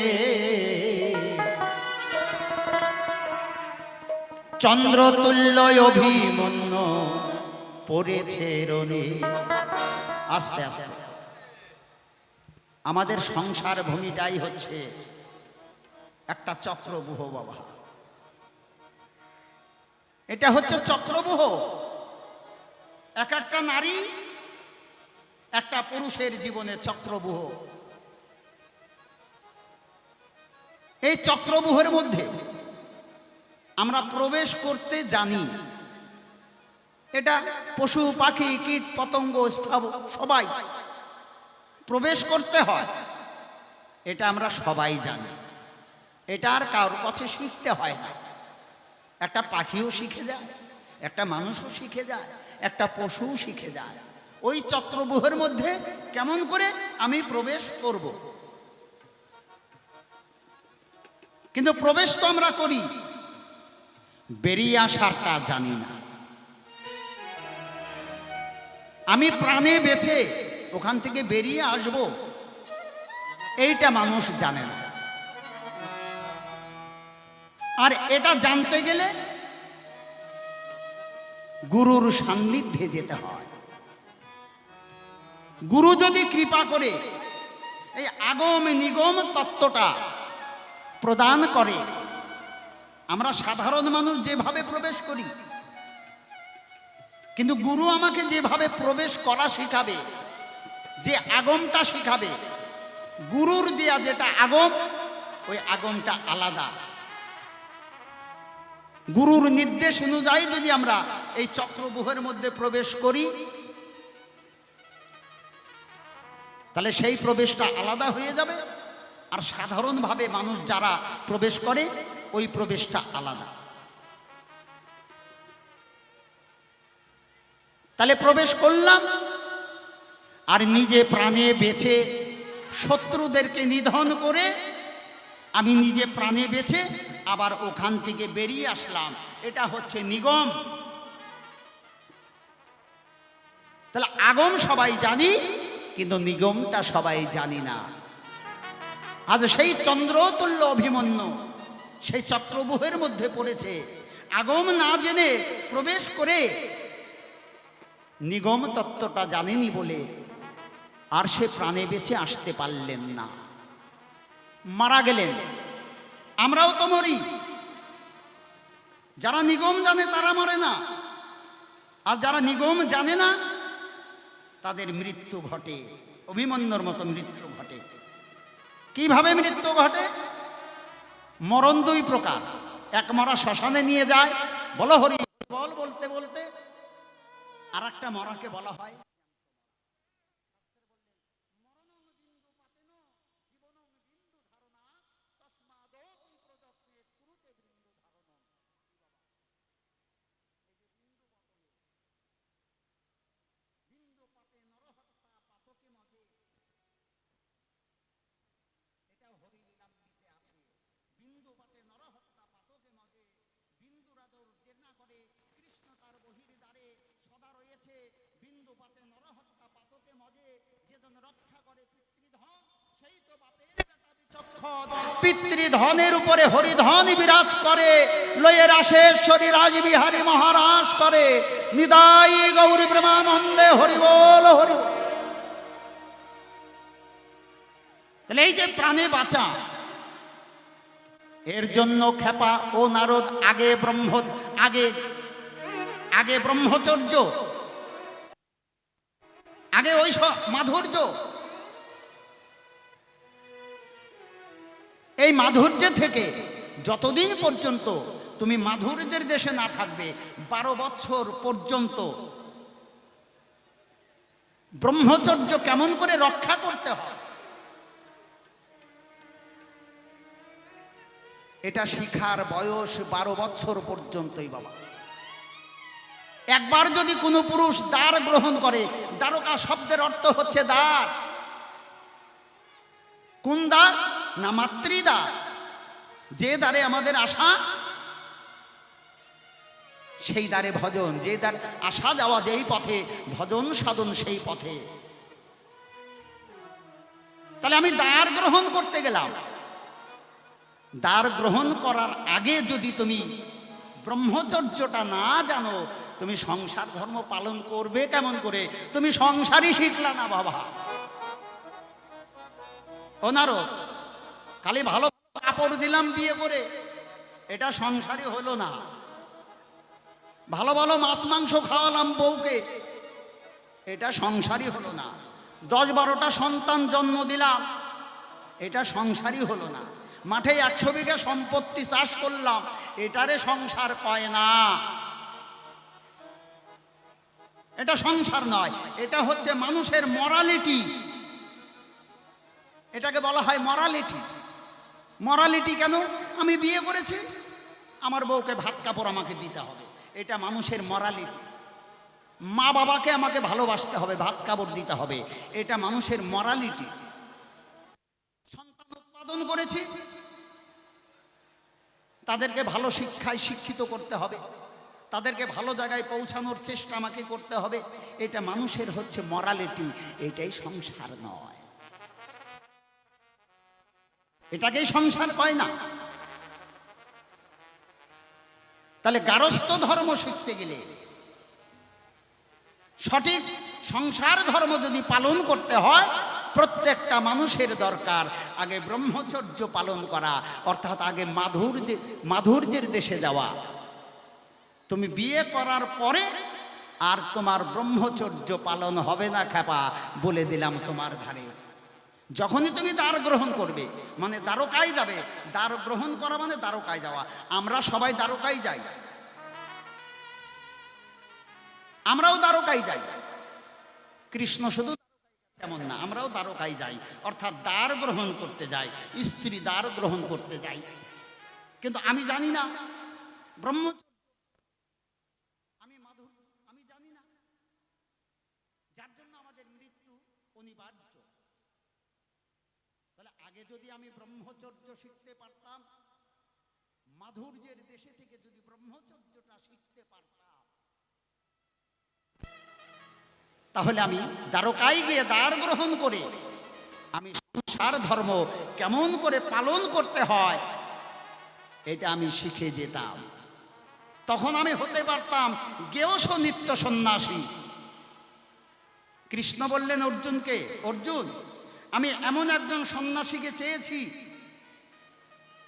B: চন্দ্রতুল্য অভিমন্য পড়েছে রণে। আস্তে আস্তে আমাদের সংসার ভূমিটাই হচ্ছে একটা চক্রবুহ বাবা। এটা হচ্ছে চক্রবুহ। এক একটা নারী একটা পুরুষের জীবনে চক্রবুহ। এই চক্রবুহের মধ্যে আমরা প্রবেশ করতে জানি। এটা পশু পাখি কীট পতঙ্গ স্থাবর সবাই প্রবেশ করতে হয়, এটা আমরা সবাই জানি। এটা আর কারোর কাছে শিখতে হয় না। একটা পাখিও শিখে যায়, একটা মানুষও শিখে যায়, একটা পশুও শিখে যায়। ওই চক্রবুহের মধ্যে কেমন করে আমি প্রবেশ করব। কিন্তু প্রবেশ তো আমরা করি, বেরিয়ে আসারটা জানি না। আমি প্রাণে বেঁচে ওখান থেকে বেরিয়ে আসব, এইটা মানুষ জানে না। আর এটা জানতে গেলে গুরুর সান্নিধ্যে যেতে হয়। গুরু যদি কৃপা করে এই আগম নিগম তত্ত্বটা প্রদান করে, আমরা সাধারণ মানুষ যেভাবে প্রবেশ করি, কিন্তু গুরু আমাকে যেভাবে প্রবেশ করা শিখাবে, যে আগমটা শিখাবে, গুরুর দেয়া যেটা আগম, ওই আগমটা আলাদা। গুরুর নির্দেশ অনুযায়ী যদি আমরা এই চক্রবুহের মধ্যে প্রবেশ করি, তাহলে সেই প্রবেশটা আলাদা হয়ে যাবে। আর সাধারণভাবে মানুষ যারা প্রবেশ করে, ওই প্রবেশটা আলাদা। তাহলে প্রবেশ করলাম, আর নিজে প্রাণে বেঁচে শত্রুদেরকে নিধন করে আমি নিজে প্রাণে বেঁচে আবার ওখান থেকে বেরিয়ে আসলাম। এটা হচ্ছে নিগম। তাহলে আগম সবাই জানি, কিন্তু নিগমটা সবাই জানি না। আজ সেই চন্দ্রতুল্য অভিমন্য সেই চক্রবুহের মধ্যে পড়েছে। আগম না জেনে প্রবেশ করে নিগম তত্ত্বটা জানেনি বলে আর সে প্রাণে বেঁচে আসতে পারলেন না, মারা গেলেন। আমরাও তো মরি। যারা নিগম জানে তারা মরে না, আর যারা নিগম জানে না তাদের মৃত্যু ঘটে। অভিমন্যুর মতো মৃত্যু ঘটে। কিভাবে মৃত্যু ঘটে? মরণ দুই প্রকার। এক মরা শ্মশানে নিয়ে যায়, বলো হরি বল বলতে বলতে, আর একটা মরাকে বলা হয় পিতৃধনের উপরে হরিধন বিরাজ করে, লয়ের আশেশ্বরী রাজবিহারী মহারাজ করে, নিদায়ী গৌরী প্রেমানন্দে হরি বল হরি বল। তাহলে এই যে প্রাণে বাঁচা, এর জন্য খেপা ও নারদ আগে ব্রহ্মচর্য, আগে ওই মাধুর্য। এই মাধুর্য থেকে যতদিন পর্যন্ত তুমি মাধুর্যের দেশে না থাকবে, 12 বছর পর্যন্ত ব্রহ্মচর্য কেমন করে রক্ষা করতে হয় এটা শিখার বয়স 12 বছর পর্যন্তই বাবা। একবার যদি কোনো পুরুষ দ্বার গ্রহণ করে, দ্বারকা শব্দের অর্থ হচ্ছে দ্বার। কোন দ্বার? না মাতৃদ্বার। যে দ্বারে আমাদের আশা, সেই দ্বারে ভজন। যে দ্বার আসা যাওয়া যেই পথে, ভজন সাধন সেই পথে। তাহলে আমি দ্বার গ্রহণ করতে গেলাম, দ্বার গ্রহণ করার আগে যদি তুমি ব্রহ্মচর্যটা না জানো, তুমি সংসার ধর্ম পালন করবে কেমন করে? তুমি সংসারই শিখলা না বাবা। ও নারদ, খালি ভালো কাপড় দিলাম বিয়ে করে, এটা সংসারই হলো না। ভালো ভালো মাছ মাংস খাওয়ালাম বউকে, এটা সংসারই হলো না। 10-12টা সন্তান জন্ম দিলাম, এটা সংসারই হলো না। মাঠে 100 বিঘা সম্পত্তি চাষ করলাম, এটারে সংসার কয় না। এটা সংসার নয়, এটা হচ্ছে মানুষের মরালিটি। এটাকে বলা হয় মরালিটি। মরালিটি কেন? আমি বিয়ে করেছি, আমার বউকে ভাত কাপড় আমাকে দিতে হবে, এটা মানুষের মরালিটি। মা বাবাকে আমাকে ভালোবাসতে হবে, ভাত কাপড় দিতে হবে, এটা মানুষের মরালিটি। সন্তান উৎপাদন করেছি, তাদেরকে ভালো শিক্ষায় শিক্ষিত করতে হবে, তাদেরকে ভালো জায়গায় পৌঁছানোর চেষ্টা আমাকে করতে হবে, এটা মানুষের হচ্ছে মরালিটি। এটাই সংসার নয়, এটাকেই সংসার কয় না। তাহলে গারস্থ ধর্ম শিখতে গেলে, সঠিক সংসার ধর্ম যদি পালন করতে হয়, প্রত্যেকটা মানুষের দরকার আগে ব্রহ্মচর্য পালন করা, অর্থাৎ আগে মাধুর্যের দেশে যাওয়া। তুমি বিয়ে করার পরে আর তোমার ব্রহ্মচর্য পালন হবে না খেপা, বলে দিলাম তোমার ধারে। যখনই তুমি দ্বার গ্রহণ করবে, মানে দ্বারকায় যাবে, দ্বার গ্রহণ করা মানে দ্বারকায় যাওয়া। আমরা সবাই দ্বারকায় যাই, আমরাও দ্বারকায় যাই। কৃষ্ণ শুধু এমন না, আমরাও দ্বারকায় যাই, অর্থাৎ দ্বার গ্রহণ করতে যাই, স্ত্রী দ্বার গ্রহণ করতে যাই। কিন্তু আমি জানি না ব্রহ্মচর্য, আমি জানি না, যার জন্য আমাদের মৃত্যু অনিবার্য। তাহলে আগে যদি আমি ব্রহ্মচর্য শিখতে পারতাম, মাধুর্যের দেশে থেকে যদি ব্রহ্মচর্যটা শিখতে পারতাম, তাহলে আমি দ্বারকায় গিয়ে দ্বার গ্রহণ করে আমি সংসার ধর্ম কেমন করে পালন করতে হয় এটা আমি শিখে যেতাম। তখন আমি হতে পারতাম গেয়স নিত্য সন্ন্যাসী। কৃষ্ণ বললেন অর্জুনকে, অর্জুন, আমি এমন একজন সন্ন্যাসীকে চেয়েছি,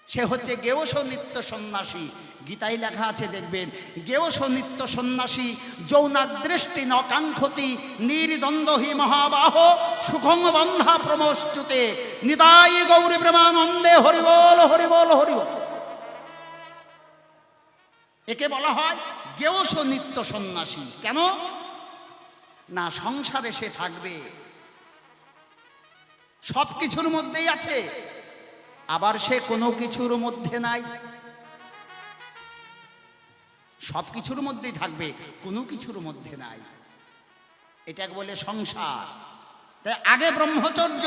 B: সে হচ্ছে গেয়স নিত্য সন্ন্যাসী। গীতায় লেখা আছে, দেখবেন, গেয়স নিত্য সন্ন্যাসী যৌনাদৃষ্টি নকাঙ্ক্ষতি নির্দ্বন্দ্বহি মহাবাহ সুখং বন্ধা প্রমোচ্যুতে নিতাই গৌরী প্রেমানন্দে হরিবল হরিবল হরিবল। একে বলা হয় গেয়স নিত্য সন্ন্যাসী। কেন না? সংসারে সে থাকবে, সব কিছুর মধ্যেই আছে, আবার সে কোনো কিছুর মধ্যে নাই। সব কিছুর মধ্যেই থাকবে, কোনো কিছুর মধ্যে নাই, এটাকে বলে সংসার। তাই আগে ব্রহ্মচর্য,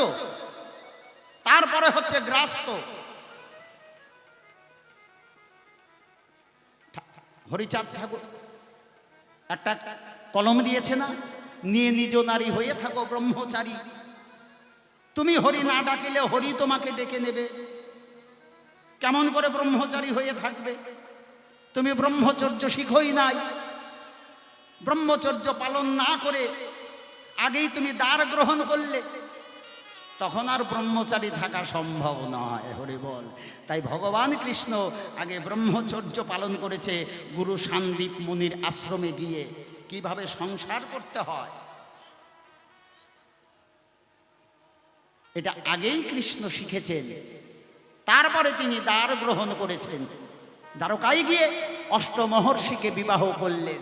B: তারপরে হচ্ছে গ্রাস্ত। হরিচাঁদ ঠাকুর একটা কলম দিয়েছে না, নিয়ে নিজ নারী হয়ে থাকো ব্রহ্মচারী। তুমি হরি না ডাকিলে হরি তোমাকে ডেকে নেবে। কেমন করে ব্রহ্মচারী হয়ে থাকবে? তুমি ব্রহ্মচর্য শিখোই নাই। ব্রহ্মচর্য পালন না করে আগেই তুমি দ্বার গ্রহণ করলে, তখন আর ব্রহ্মচারী থাকা সম্ভব নয়। হরি বল। তাই ভগবান কৃষ্ণ আগে ব্রহ্মচর্য পালন করেছে গুরু সান্দীপ মুনির আশ্রমে গিয়ে কিভাবে সংসার করতে হয়, এটা আগেই কৃষ্ণ শিখেছেন। তারপরে তিনি দ্বার গ্রহণ করেছেন। দ্বারকায় গিয়ে অষ্টমহর্ষিকে বিবাহ করলেন,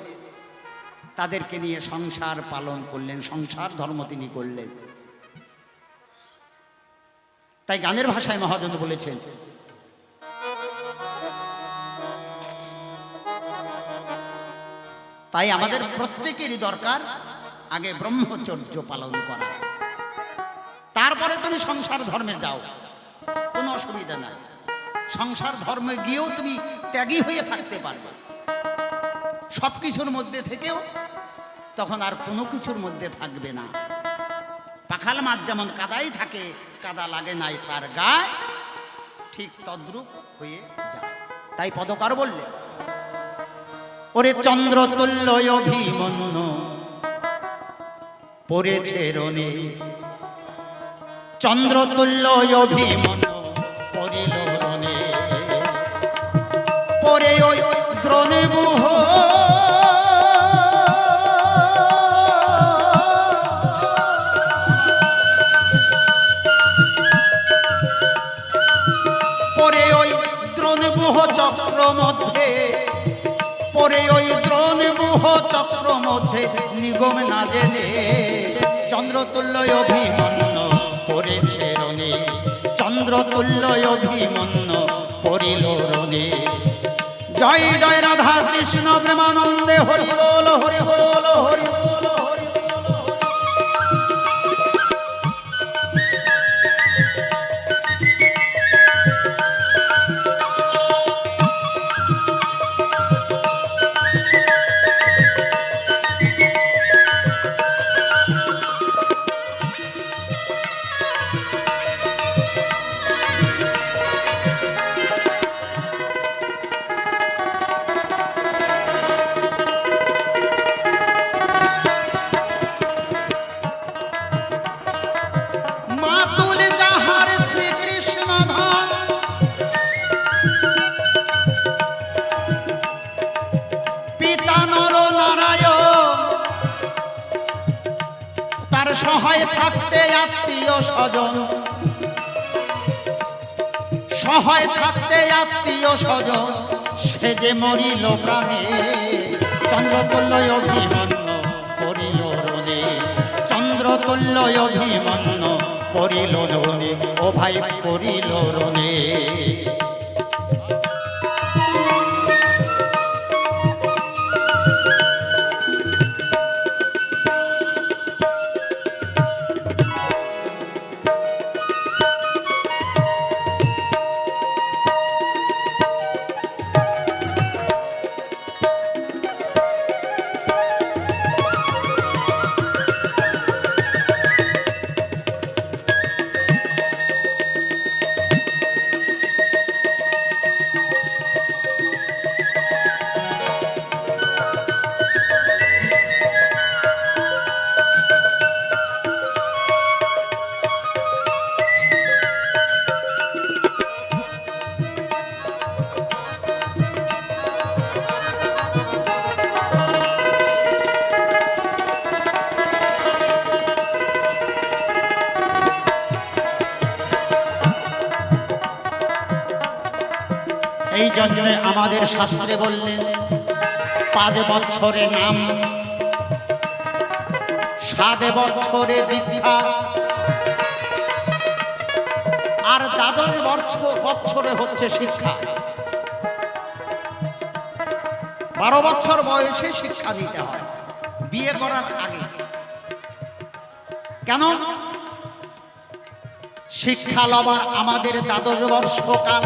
B: তাদেরকে নিয়ে সংসার পালন করলেন, সংসার ধর্ম তিনি করলেন। তাই গানের ভাষায় মহাজন বলেছেন, তাই আমাদের প্রত্যেকেরই দরকার আগে ব্রহ্মচর্য পালন করা, তারপরে তুমি সংসার ধর্মে যাও, কোনো অসুবিধা নাই। সংসার ধর্মে গিয়েও তুমি ত্যাগী হয়ে থাকতে পারবে সব কিছুর মধ্যে থেকেও, তখন আর কোনো কিছুর মধ্যে থাকবে না। পাখাল মাছ যেমন কাদাই থাকে, কাদা লাগে নাই তার গায়ে, ঠিক তদ্রূপ হয়ে যায়। তাই পদকার বললে, ওরে চন্দ্র তুল্য অভিমন্যু পড়েছে রণে, চন্দ্র তুল্য অভিমন্যু পড়িল রণে, পরে ওই দ্রোণে বুহ চক্র মধ্যে, পরে ওই দ্রোণবুহ চক্র মধ্যে নিগম না জেনে, চন্দ্রতুল্য অভিমন্যু পড়েছে রণে, চন্দ্রতুল্য অভিমন্যু পড়িল রণে। জয় জয় রাধা কৃষ্ণ প্রেমানন্দে, হরি বল হরি বল হরি বল। সহায় থাকতে আত্মীয় স্বজন, সহায় থাকতে আত্মীয় স্বজন, সে যে মরিল প্রাণে, চন্দ্রতুল্য অভিমন্যু পড়িল রণে, চন্দ্রতুল্য অভিমন্যু পড়িল রণে, ও ভাই পড়িল রণে। এই জন্য আমাদের শাস্ত্রে বললেন 5 বছরে নাম, 7 বছরে দীক্ষা, আর 12 বছরে হচ্ছে শিক্ষা। 12 বছর বয়সে শিক্ষা দিতে হয় বিয়ে করার আগে। কেন? শিক্ষা লবার আমাদের 12 বর্ষ কাল।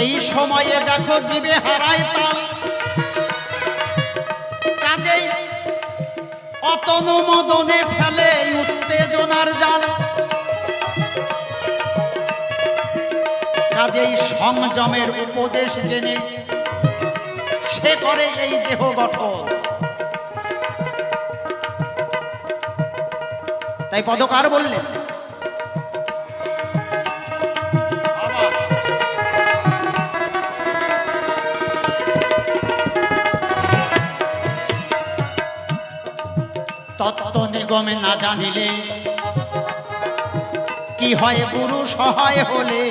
B: এই সময়ে দেখো জীবে হারায় তাল, কাজেই অনুমোদনে ফেলে উত্তেজনার জাল। কাজেই সংযমের উপদেশ জেনে সে করে এই দেহ গঠন। তাই পদকার বললেন, তত্ত্ব নিগমে না জানিলে কি হয় গুরু সহায় হলে।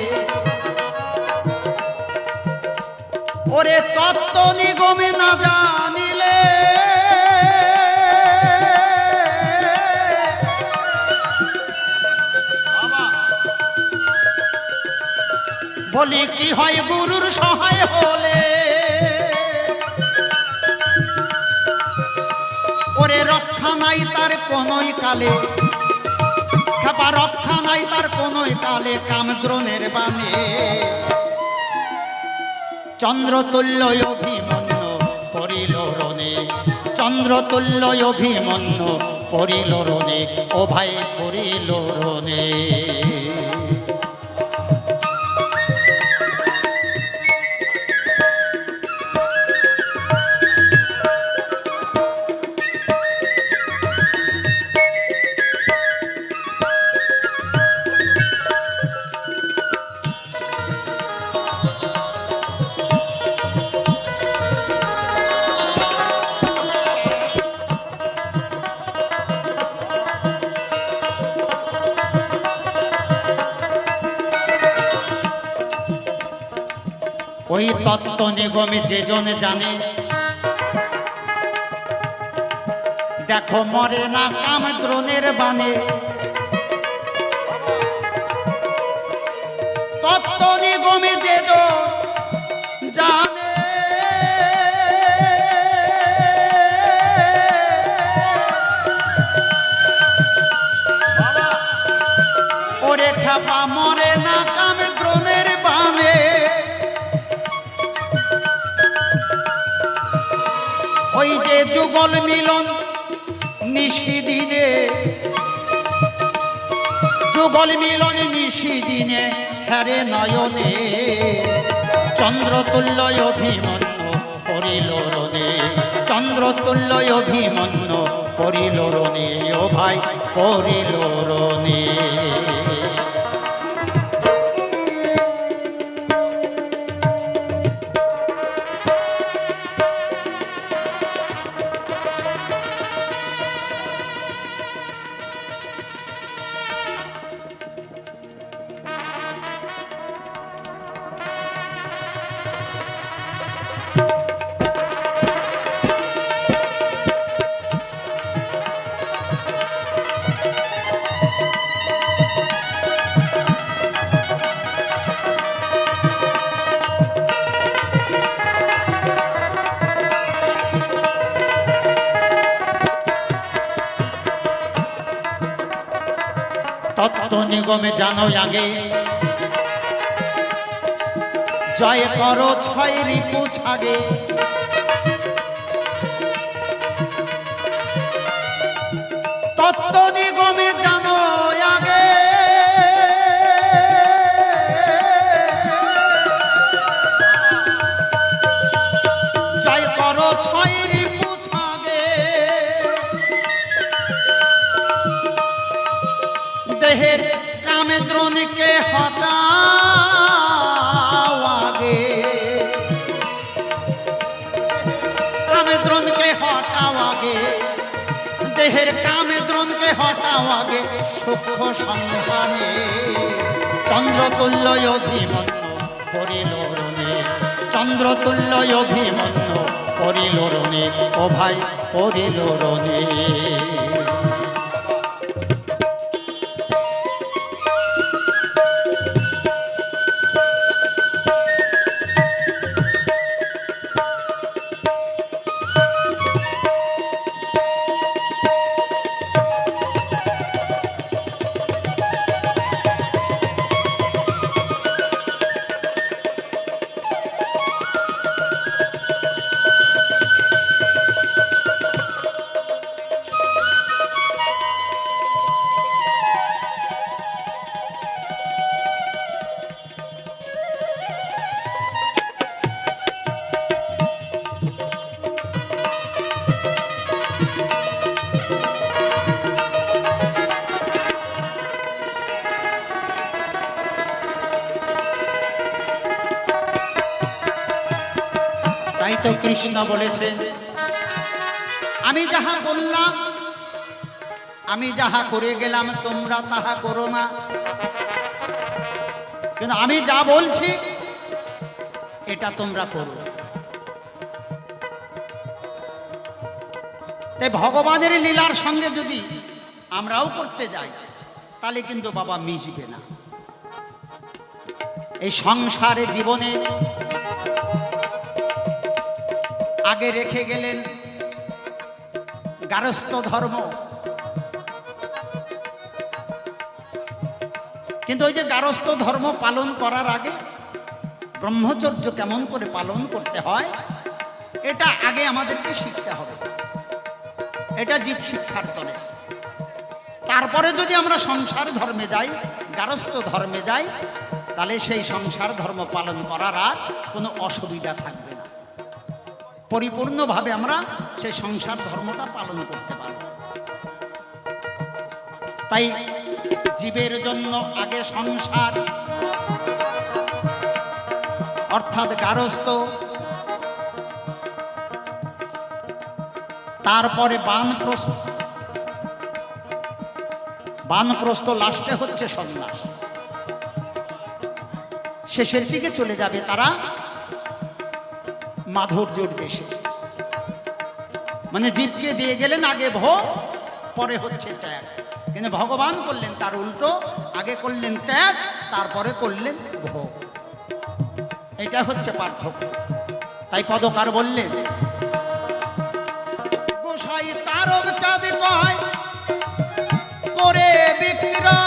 B: ওরে তত্ত্ব নিগমে না জানিলে বলি কি হয় গুরুর সহায় হলে। ওরে রক্ষা নাই তার কোনই কালে, খাপা রক্ষা নাই তার কোনই কালে কামদ্রোণের বাণে। চন্দ্রতুল্য অভিমন্যু পড়িল রণে, চন্দ্রতুল্য অভিমন্যু পড়িল রণে, ও ভাই পড়িল রণে। ওই তত্ত্ব নিগমে যে জন জানে, দেখো মরে না কামদ্রোণের বাণে। তত্ত্ব নিগমে যে জন জানে, ওরে খাপা মরে না কামদ্রোণের বাণে। ওই যে যুগল মিলন নিশিদিনে, যুগল মিলন নিশিদিনে হ্যারে নয়নে। চন্দ্রতুল্য অভিমন্যু পড়িল রণে, চন্দ্রতুল্য অভিমন্যু পড়িল রণে, ও ভাই পড়িল রণে। তত্ত্ব নিগমে জানো আগে, জয় করো ছয় রিপু ছাগে। তত্ত্ব নিগমে জানো আগে, জয় করো ছয় রিপু ছাগে। দেহের কামদ্রোণকে হটাও আগে, কামদ্রোণকে হটাও আগে, দেহের কামদ্রোণকে হটাও আগে। সূক্ষ্ম সন্ধানে চন্দ্রতুল্য অভিমন্যু পড়িল রণে, চন্দ্রতুল্য অভিমন্যু পড়িল রণে, ও ভাই পড়িল রণে। কৃষ্ণ বলেছেন, আমি যাহা বললাম, আমি যাহা করে গেলাম তোমরা তাহা করো না, কিন্তু আমি যা বলছি এটা তোমরা করো। তাই ভগবানের লীলার সঙ্গে যদি আমরাও করতে যাই তাহলে কিন্তু বাবা মিশবে না। এই সংসারে জীবনে আগে রেখে গেলেন গারস্থ ধর্ম, কিন্তু ওই যে গারস্থ ধর্ম পালন করার আগে ব্রহ্মচর্য কেমন করে পালন করতে হয় এটা আগে আমাদেরকে শিখতে হবে। এটা জীব শিক্ষার তলে। তারপরে যদি আমরা সংসার ধর্মে যাই, গারস্থ ধর্মে যাই, তাহলে সেই সংসার ধর্ম পালন করার আর কোনো অসুবিধা থাকবে না। পরিপূর্ণভাবে আমরা সেই সংসার ধর্মটা পালন করতে পারব। তাই জীবের জন্য আগে সংসার অর্থাৎ গারস্থ, তারপরে বানপ্রস্থ, লাস্টে হচ্ছে সন্ন্যাস। শেষের দিকে চলে যাবে তারা মাধুর্যের দেশে। মানে জীবকে দিয়ে গেলেন আগে ভোগ, পরে হচ্ছে ত্যাগ। কিন্তু ভগবান করলেন তার উল্টো, আগে করলেন ত্যাগ, তারপরে করলেন ভোগ। এটা হচ্ছে পার্থক্য। তাই পদকার বললেন, গোসাই তারক চাঁদ কয় করে বিক্রয়,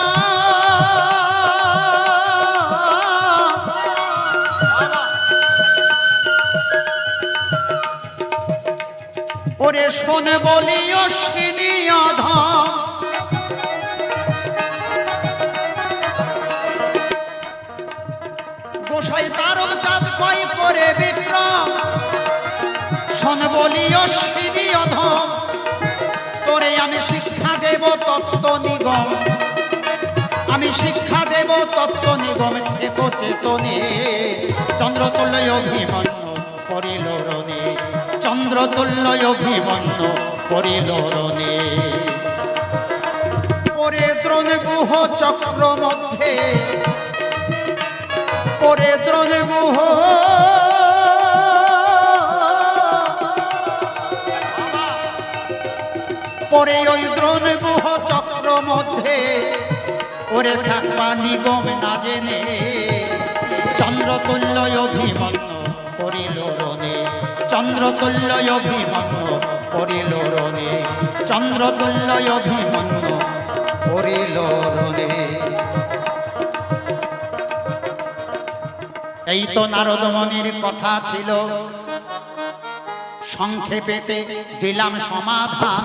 B: ওরে শোনে বলি অশ্বিনী অধম, গোসাই তারক চাঁদ কয় করে বিক্রম, শোন বলি অশ্বিনী অধম, তোরে আমি শিক্ষা দেব তত্ত্ব নিগম, আমি শিক্ষা দেব তত্ত্ব নিগম, থেকো চেতনে চন্দ্রতুল্য অভিমন্যু করিল রণে, চন্দ্রতুল্য অভিমন্যু করিল রণে। পরে দ্রোণ গুহ চক্র মধ্যে, পরে দ্রোণ গুহ পরে ওই দ্রোণ গুহ চক্র মধ্যে, ওরে থাকবা নিগম না জেনে, চন্দ্রতুল্য অভিমন্যু করিল রণে, চন্দ্রতুল্য অভিমন্যু করিল রণে, চন্দ্রতুল্য অভিমন্যু করিল রণে। এই তো নারদ মুনির কথা ছিল, সংক্ষেপেতে দিলাম সমাধান।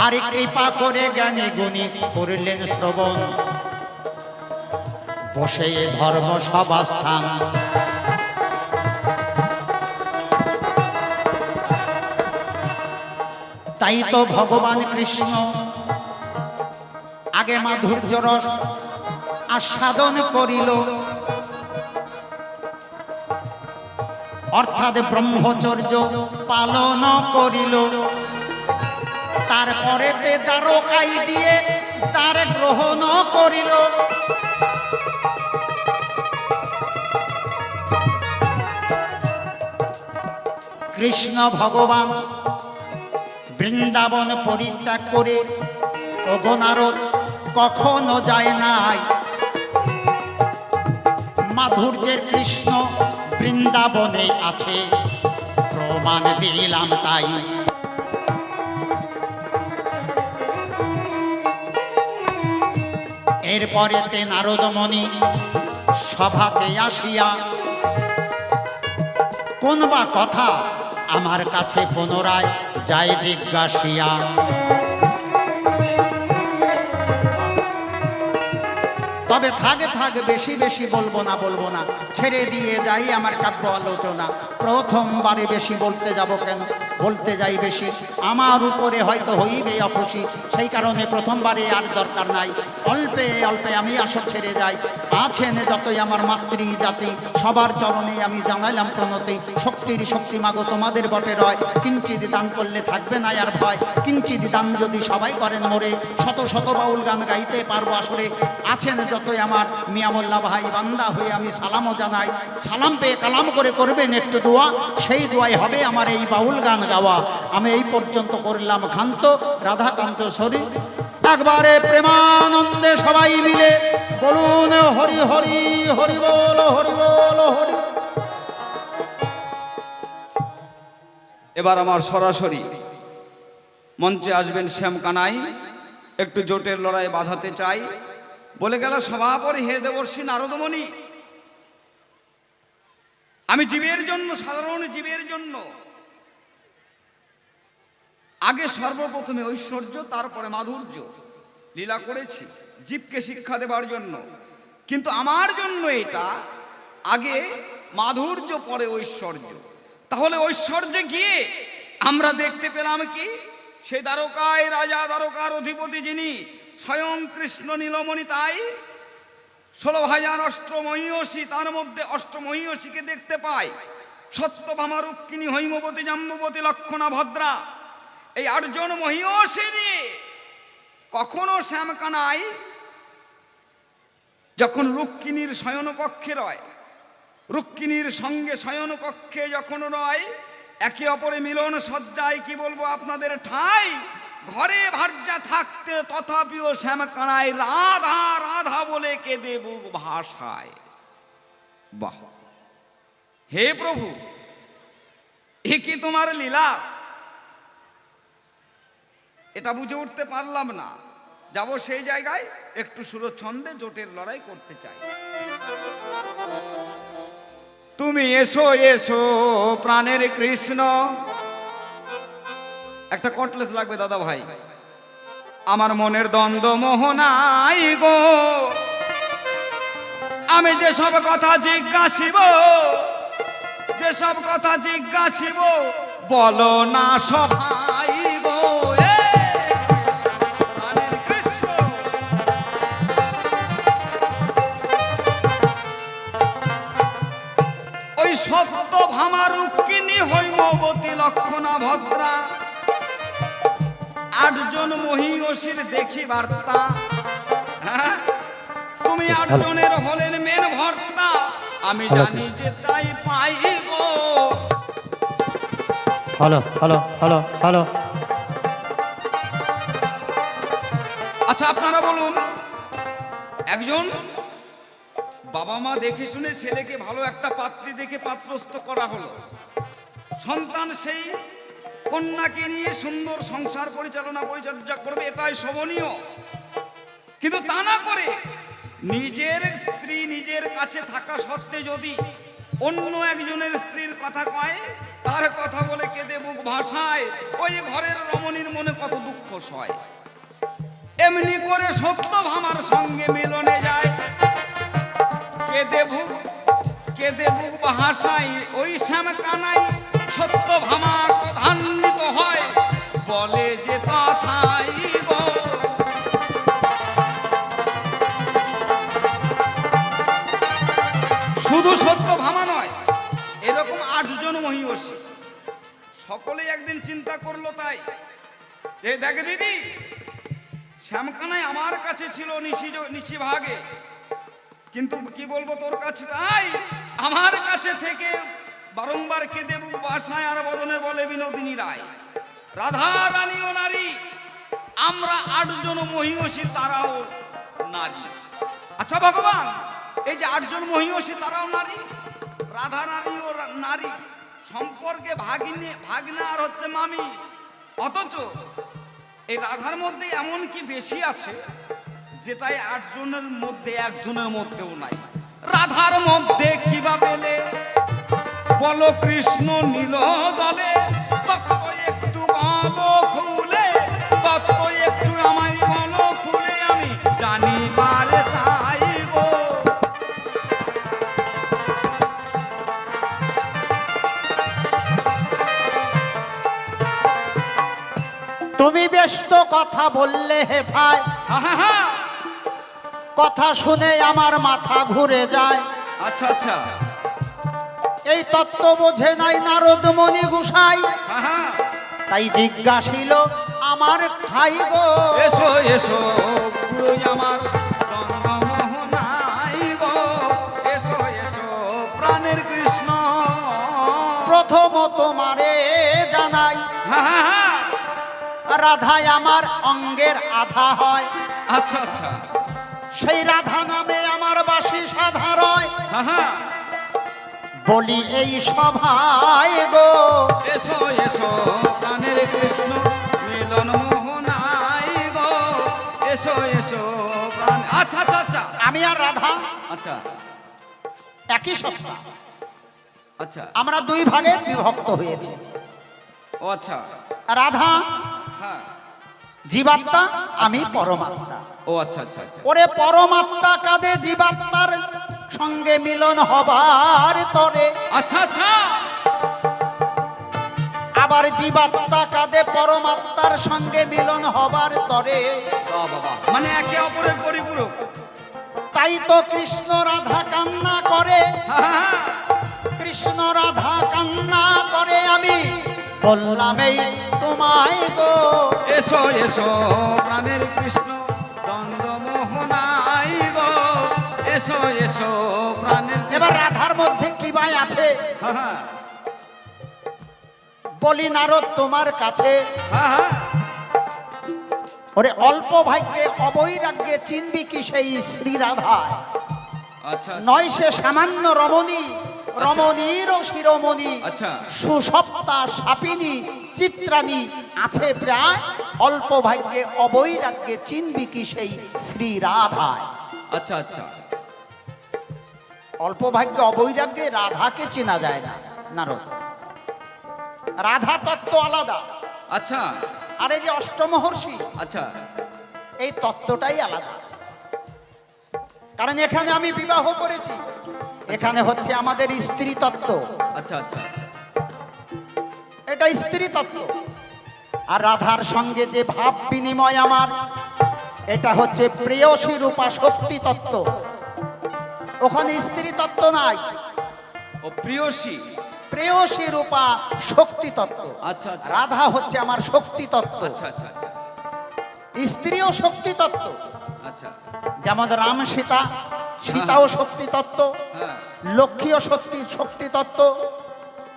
B: আর কৃপা করে জ্ঞানী গুণী করলেন শ্রবণ, বসে ধর্ম সভাস্থান। তাই তো ভগবান কৃষ্ণ আগে মাধুর্য রস আস্বাদন করিল, অর্থাৎ ব্রহ্মচর্য পালন করিল। তারপরে তে দ্বারকাই দিয়ে তার গ্রহণ করিল। কৃষ্ণ ভগবান বৃন্দাবন পরিত্যাগ করে ওগো নারদ কখনো যায় নাই। মাধুর্যের কৃষ্ণ বৃন্দাবনে আছে, প্রমাণ দিলাম তাই। এরপরে তে নারদ মুনি সভাতে আসিয়া কোন বা কথা আমার কাছে পুনরায় যায় জিজ্ঞাসিয়া। তবে থাক বেশি বেশি বলবো না, ছেড়ে দিয়ে যাই আমার কাব্য আলোচনা। প্রথমবারে বেশি বলতে যাব কেন, বলতে যাই বেশি আমার উপরে হয়তো হইবে অখুশি, সেই কারণে প্রথমবারে আর দরকার নাই। অল্পে অল্পে আমি আসর ছেড়ে যাই, আছেন যতই আমার মাতৃ জাতি, সবার চরণে আমি জানাইলাম প্রণতি। শক্তির শক্তি মাগো তোমাদের বটে রয়, কিঞ্চিত দান করলে থাকবে না আর ভয়। কিঞ্চিত দান যদি সবাই করেন মোরে, শত শত বাউল গান গাইতে পারবো আসরে। আছেন যতই আমার মিয়া মোল্লা ভাই, বান্দা হয়ে আমি সালামও জানাই। সালাম পেয়ে কালাম করে করবেন একটু দোয়া, সেই দোয়াই হবে আমার এই বাউল গান গাওয়া। আমি এই পর্যন্ত করলাম ক্ষান্ত, রাধাকান্ত শরীর। একবারে প্রেমানন্দে সবাই মিলে বলুন হরি হরি, হরি বল, হরি বল, হরি।
A: এবার আমার সরাসরি মঞ্চে আসবেন শ্যাম কানাই, একটু জোটের লড়াই বাঁধাতে চাই। বলে গেল সভাপতি হে দেবর্ষী নারদমণি, আমি জীবের জন্য, সাধারণ জীবের জন্য আগে সর্বপ্রথমে ঐশ্বর্য, তারপরে মাধুর্য লীলা করেছি জীবকে শিক্ষা দেবার জন্য। কিন্তু আমার জন্য এটা আগে মাধুর্য, পরে ঐশ্বর্য। তাহলে ঐশ্বর্যে গিয়ে আমরা দেখতে পেলাম কি, সে দ্বারকায় রাজা, দ্বারকার অধিপতি যিনি স্বয়ং কৃষ্ণ নীলমণি, তাই 16,000 অষ্টমহিষী, তার মধ্যে অষ্টমহিষীকে দেখতে পাই। সত্যভামা, রুক্মিণী, হৈমবতী, জাম্বুবতী, লক্ষণা, ভদ্রা, এই 8 জন মহিষী নিয়ে কখনো শ্যামকানাই যখন রুক্মিণীর শয়নকক্ষে রয়, রুক্মিণীর সঙ্গে শয়নকক্ষে যখন রয়, একে অপরে মিলন সজ্জায়, কি বলবো আপনাদের ঠাই ঘরে ভার্যা থাকতে, তথাপিও শ্যামকানাই রাধা রাধা বলে কেঁদে বুক ভাষায়। বাহ, হে প্রভু, এ কি তোমার লীলা? এটা বুঝে উঠতে পারলাম না। যাব সেই জায়গায়, একটু সুরছন্দে জোটের লড়াই করতে চাই। তুমি এসো এসো প্রাণের কৃষ্ণ। একটা কটলেস লাগবে দাদা ভাই। আমার মনের দ্বন্দ্ব মোহনাই গো, আমি যেসব কথা জিজ্ঞাসিব, যেসব কথা জিজ্ঞাসিব, বলো না সভাই গো। সত্যভামা, রুক্মিণী, হৈমবতী, লক্ষণা, ভদ্রা, 8 জন মহিষীর দেখি বার্তা। হ্যাঁ, তুমি 8 জনের হলেন মেন ভর্তা, আমি জানি যে তাই পাই গো।
C: Hello hello hello hello.
A: আচ্ছা আপনারা বলুন, একজন বাবা মা দেখে শুনে ছেলেকে ভালো একটা পাত্রী দেখে পাত্রস্থ করা হলো, সন্তান সেই কন্যাকে নিয়ে সুন্দর সংসার পরিচর্যা করবে, এটাই শোভনীয়। কিন্তু তা না করে নিজের স্ত্রী নিজের কাছে থাকা সত্ত্বে যদি অন্য একজনের স্ত্রীর কথা কয়, তার কথা বলে কেঁদে বুক ভাষায়, ওই ঘরের রমণীর মনে কত দুঃখ সয়। এমনি করে সত্যভামার সঙ্গে মিলনে যায়, কেঁদে বুক ভাষায় ওই শ্যামকানাই। সত্যভামা ক্রধান্বিত হয়, বলে যে কথাই গো। শুধু সত্যভামা নয়, এরকম 8 জন মহিষী সকলেই একদিন চিন্তা করলো, তাই দেখে দিদি, শ্যামকানাই আমার কাছে ছিল নিশি ভাগে, কিন্তু কি বলবো তোর কাছে, তাই আমার কাছে থেকে বারংবার কেঁদে বুক ভাষায় আর বদনে বলে বিনোদিনী রায়। রাধা রানী ও নারী, আমরা 8 জন মহিষী, তারাও নারী। আচ্ছা ভগবান, এই যে 8 জন মহিষী তারাও নারী, রাধা রানী ও নারী সম্পর্কে ভাগিনা আর হচ্ছে মামি, অথচ এই রাধার মধ্যে এমন কি বেশি আছে যেটাই 8 জনের মধ্যে 1 জনের মধ্যেও নাই। রাধার মধ্যে কিবা পেলে বলো কৃষ্ণ নীল দলে, তত্ত্ব একটু বলো খুলে, তত্ত্ব একটু আমায় বলো খুলে, আমি জানিবার চাইব।
B: তুমি ব্যস্ত কথা বললে হেথায়, কথা শুনে আমার মাথা ঘুরে যায়।
A: আচ্ছা আচ্ছা।
B: এই তত্ত্ব বোঝে নাই নারদ মুনি গোসাই,
A: হ্যাঁ হ্যাঁ।
B: তাই জিজ্ঞাসিল আমার ঠাই গো।
A: এসো এসো গুরুই আমার দ্বন্দ্বমোহনাই গো, এসো এসো প্রাণের কৃষ্ণ।
B: প্রথম তোমারে জানাই,
A: হ্যাঁ হ্যাঁ হ্যাঁ।
B: রাধাই আমার অঙ্গের আধা হয়।
A: আচ্ছা আচ্ছা।
B: সেই রাধা নামে আমার বাসি সাধা রয়।
A: হ্যাঁ হ্যাঁ।
B: বলি এই সভায় গো,
A: এসো এসো প্রাণের কৃষ্ণ মিলন মোহনাই গো, এসো এসো প্রাণ। আচ্ছা আচ্ছা আচ্ছা।
B: আমি আর রাধা
A: আচ্ছা
B: একই সত্তা,
A: আচ্ছা।
B: আমরা দুই ভাগে বিভক্ত হয়েছি।
A: ও আচ্ছা।
B: রাধা
A: হ্যাঁ।
B: জীবাত্মা, আমি পরমাত্মা।
A: ও আচ্ছা আচ্ছা আচ্ছা।
B: ওরে পরমাত্মা কাঁদে জীবাত্মার সঙ্গে মিলন হবার তরে,
A: আচ্ছা আচ্ছা।
B: আবার জীবাত্মা কাঁদে পরমাত্মার সঙ্গে মিলন হবার তরে।
A: বাহ বাবা, মানে একে অপরের পরিপূরক।
B: তাই তো কৃষ্ণ রাধা কান্না করে,
A: হ্যাঁ হ্যাঁ হ্যাঁ।
B: কৃষ্ণ রাধা কান্না করে, আমি বললাম এই তোমায় গো।
A: এসো এসো প্রাণের কৃষ্ণ দ্বন্দ্বমোহনাই গো, এসো এসো প্রাণের কৃষ্ণ।
B: এবার রাধার মধ্যে কি ভাই আছে?
A: হ্যাঁ হ্যাঁ
B: বলি নারদ তোমার কাছে,
A: হ্যাঁ হ্যাঁ।
B: ওরে অল্প ভাগ্যে অবৈরাগ্যে চিনবি কি সেই শ্রী রাধা?
A: আচ্ছা
B: নয় সে সামান্য রমণী, রমণীর শিরোমণি,
A: আচ্ছা।
B: সুসপ্তা সাপিনী চিত্রাণী আছে প্রায়, অল্প ভাগ্যে অবৈরাগ্যে চিনবি কি সেই শ্রী রাধায়।
A: আচ্ছা আচ্ছা।
B: অল্প ভাগ্যে অবৈরাগ্যে রাধাকে চেনা যায় না নারদ। রাধা তত্ত্ব আলাদা,
A: আচ্ছা
B: আর এই যে অষ্টমহর্ষি
A: আচ্ছা।
B: এই তত্ত্বটাই আলাদা। কারণ এখানে আমি বিবাহ করেছি, এখানে হচ্ছে আমাদের স্ত্রী তত্ত্ব,
A: আচ্ছা আচ্ছা।
B: এটা স্ত্রী তত্ত্ব। আর রাধার সঙ্গে যে ভাব বিনিময় আমার, এটা হচ্ছে প্রেয়সী রূপা শক্তি তত্ত্ব। ওখানে স্ত্রী তত্ত্ব নাই,
A: ও প্রিয়সী।
B: প্রেয়সী রূপা শক্তি তত্ত্ব।
A: আচ্ছা আচ্ছা।
B: রাধা হচ্ছে আমার শক্তি তত্ত্ব,
A: আচ্ছা আচ্ছা আচ্ছা
B: স্ত্রীও শক্তি তত্ত্ব।
A: আচ্ছা।
B: যেমন রাম সীতা, সীতাও শক্তি তত্ত্ব,
A: হ্যাঁ।
B: লক্ষ্মীও শক্তি তত্ত্ব,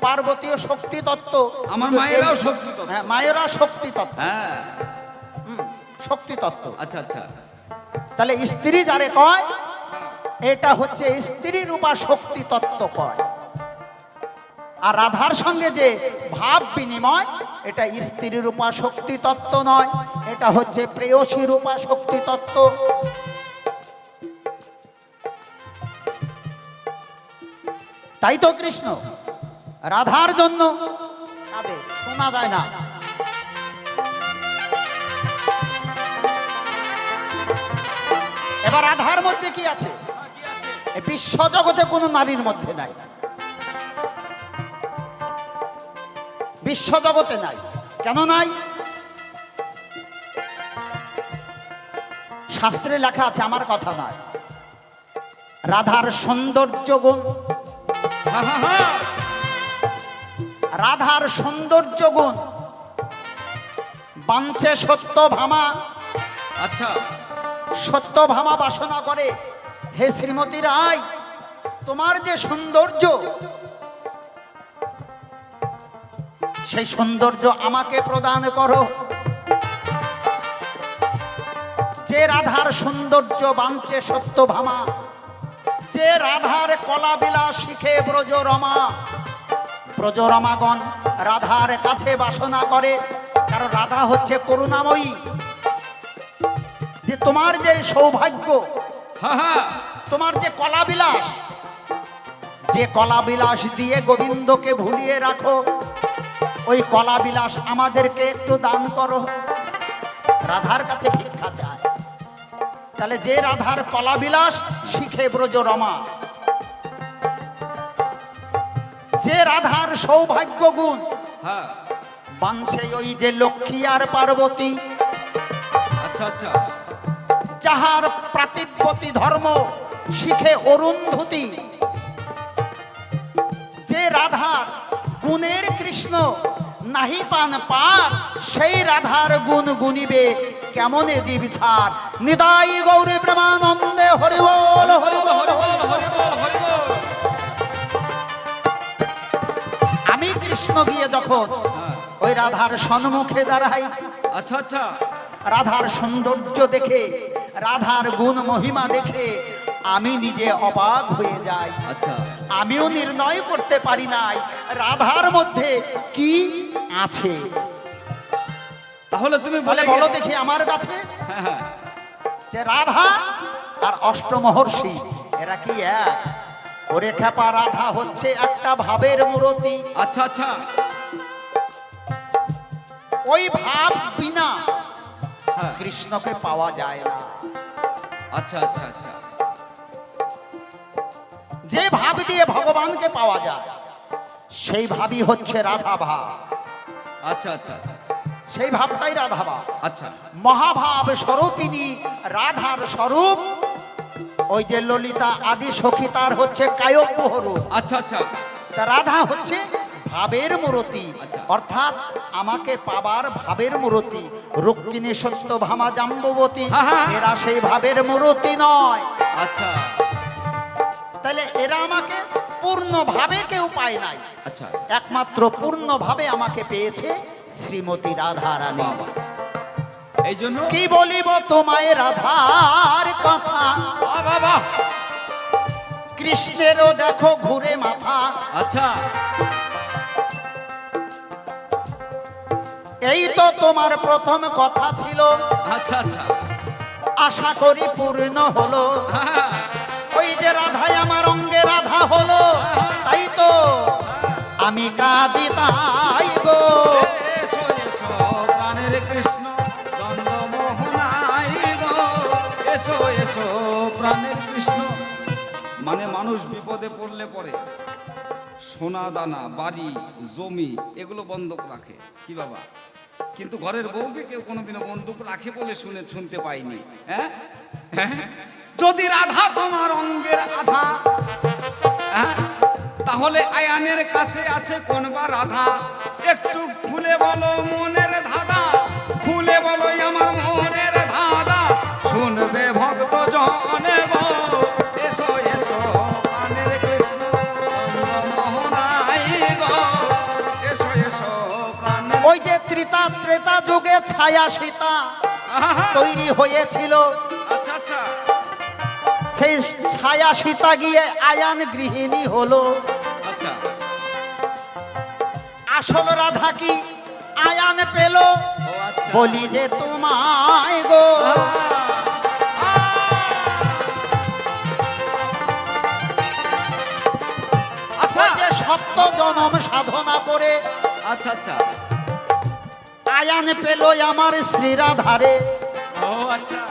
B: পার্বতীও শক্তি তত্ত্ব।
A: আমার
B: কিন্তু
A: মায়েরাও
B: এই-
A: শক্তি তত্ত্ব।
B: হ্যাঁ, মায়েরা শক্তি তত্ত্ব,
A: হ্যাঁ।
B: শক্তি তত্ত্ব।
A: আচ্ছা আচ্ছা।
B: তাহলে স্ত্রী যারে কয়, এটা হচ্ছে স্ত্রী রূপা শক্তি তত্ত্ব কয়। আর রাধার সঙ্গে যে ভাব বিনিময়, এটা স্ত্রী রূপা শক্তি তত্ত্ব নয়, এটা হচ্ছে প্রেয়সী রূপা শক্তি তত্ত্ব। তাই তো কৃষ্ণ রাধার জন্য কাঁদে, শোনা যায় না। এবার রাধার মধ্যে কি আছে? এই বিশ্ব জগতে কোনো নারীর মধ্যে নাই, বিশ্ব জগতে নাই। কেন নাই? শাস্ত্রে লেখা আছে, আমার কথা নয়। রাধার সৌন্দর্য গুণ,
A: হ্যাঁ হ্যাঁ হ্যাঁ।
B: রাধার সৌন্দর্য গুণ বাঞ্ছে সত্য ভামা,
A: আচ্ছা।
B: সত্য ভামা বাসনা করে, হে শ্রীমতী রায়, তোমার যে সৌন্দর্য, সেই সৌন্দর্য আমাকে প্রদান করো। যে রাধার সৌন্দর্য বাঞ্ছে সত্য ভামা, যে রাধার কলা বিলাস শিখে ব্রজরমা, ব্রজরমাগণ রাধার কাছে বাসনা করে, কারণ রাধা হচ্ছে করুণাময়ী। যে তোমার যে সৌভাগ্য,
A: হ্যাঁ হ্যাঁ।
B: তোমার যে কলা বিলাস, যে কলা বিলাস দিয়ে গোবিন্দকে ভুলিয়ে রাখো, ওই কলা বিলাস আমাদেরকে একটু দান করো। রাধার কাছে ভিক্ষা চায়। তাহলে যে রাধার কলা বিলাস শিখে ব্রজরমা, যে রাধার সৌভাগ্য গুণ
A: হ্যাঁ।
B: বাঞ্ছে ওই যে লক্ষ্মী আর পার্বতী,
A: আচ্ছা আচ্ছা।
B: যাহার প্রাতিভ তিব্বতী ধর্ম শিখে অরুন্ধতী যে রাধার গুণের কৃষ্ণ নাহি পান পার, সেই রাধার গুণ গুনিবে কেমনে জীব ছাড়। নিতাই গৌরী প্রেমানন্দে হরি বল হরি বল হরি বল। আমি কৃষ্ণ গিয়ে যখন ওই রাধার সম্মুখে দাঁড়াই,
A: আচ্ছা আচ্ছা,
B: রাধার সৌন্দর্য দেখে, রাধার গুণ মহিমা দেখে আমি নিজে অবাক হয়ে যাই।
A: আচ্ছা,
B: আমিও নির্ণয় করতে পারি নাই রাধার মধ্যে কি আছে।
A: তাহলে তুমি
B: বলে
A: বলে
B: বলো দেখি আমার কাছে,
A: হ্যাঁ হ্যাঁ,
B: যে রাধা আর অষ্টমহর্ষি এরা কি এক? ওরে খেপা, রাধা হচ্ছে একটা ভাবের মূরতি।
A: আচ্ছা আচ্ছা,
B: ওই ভাব বিনা
A: হ্যাঁ,
B: কৃষ্ণকে পাওয়া যায় না।
A: আচ্ছা আচ্ছা আচ্ছা,
B: যে ভাব দিয়ে ভগবানকে পাওয়া যায় সেই ভাবই হচ্ছে রাধা ভাব।
A: আচ্ছা আচ্ছা আচ্ছা,
B: সেই ভাবটাই রাধা ভাব।
A: আচ্ছা,
B: মহাভাব স্বরূপিনী রাধার স্বরূপ ওই যে ললিতা আদি সখী, তার হচ্ছে কায়ব্য রূপ।
A: আচ্ছা আচ্ছা,
B: তা রাধা হচ্ছে ভাবের মূরতি,
A: আচ্ছা।
B: অর্থাৎ আমাকে পাবার ভাবের মূরতি। রুক্মিণী সত্য ভামা জাম্ববতী,
A: হ্যাঁ, হ্যাঁ।
B: এরা সেই ভাবের মূরতি নয়।
A: আচ্ছা
B: তাহলে এরা আমাকে পূর্ণ ভাবে কেউ পায় নাই,
A: আচ্ছা,
B: একমাত্র পূর্ণ ভাবে আমাকে পেয়েছে শ্রীমতী রাধা রানী।
A: বাবা, এই জন্য
B: কি বলিব তোমায় রাধার কথা,
A: বাহ বাহ বাহ,
B: কৃষ্ণেরও দেখো ঘুরে মাথা।
A: আচ্ছা,
B: এই তো তোমার প্রথম কথা ছিল,
A: আচ্ছা আচ্ছা,
B: আশা করি পূর্ণ হলো।
A: হ্যাঁ,
B: ওই যে রাধাই আমার অঙ্গে রাধা হলো, তাই তো আমি কাঁদি তাই গো।
A: এসো এসো প্রাণের কৃষ্ণ চন্দ্রমোহনাই গো, এসো এসো প্রাণের কৃষ্ণ। মানে মানুষ বিপদে পড়লে পরে সোনা দানা বাড়ি জমি এগুলো বন্ধক রাখে, কি বাবা? কিন্তু ঘরের বউকে কেউ কোনোদিনও বন্ধক রাখে বলে শুনতে পাইনি। হ্যাঁ হ্যাঁ, যদি রাধা তোমার অঙ্গের আধা, হ্যাঁ, তাহলে আয়ানের কাছে আছে কোনবা রাধা? একটু খুলে বলো মনের ধাঁধা, খুলে বলো আমার মনের ধাঁধা, শুনবে ভক্ত জনে গো। এসো এসো প্রাণের কৃষ্ণ চন্দ্রমোহনাই গো, এসো এসো প্রাণের।
B: ওই যে ত্রেতা যুগে ছায়া সীতা
A: আহা,
B: তৈরি হয়েছিল,
A: আচ্ছা আচ্ছা,
B: সেই ছায়া সীতা গিয়ে আয়ান গৃহিণী হলো।
A: আচ্ছা,
B: আসল রাধা কি আয়ান পেল,
A: ও আচ্ছা,
B: বলি যে তোমায় গো।
A: আচ্ছা
B: ওই যে সপ্ত জনম সাধনা করে
A: আচ্ছা আচ্ছা,
B: আয়ান পেল আমার শ্রীরাধারে।
A: ও আচ্ছা,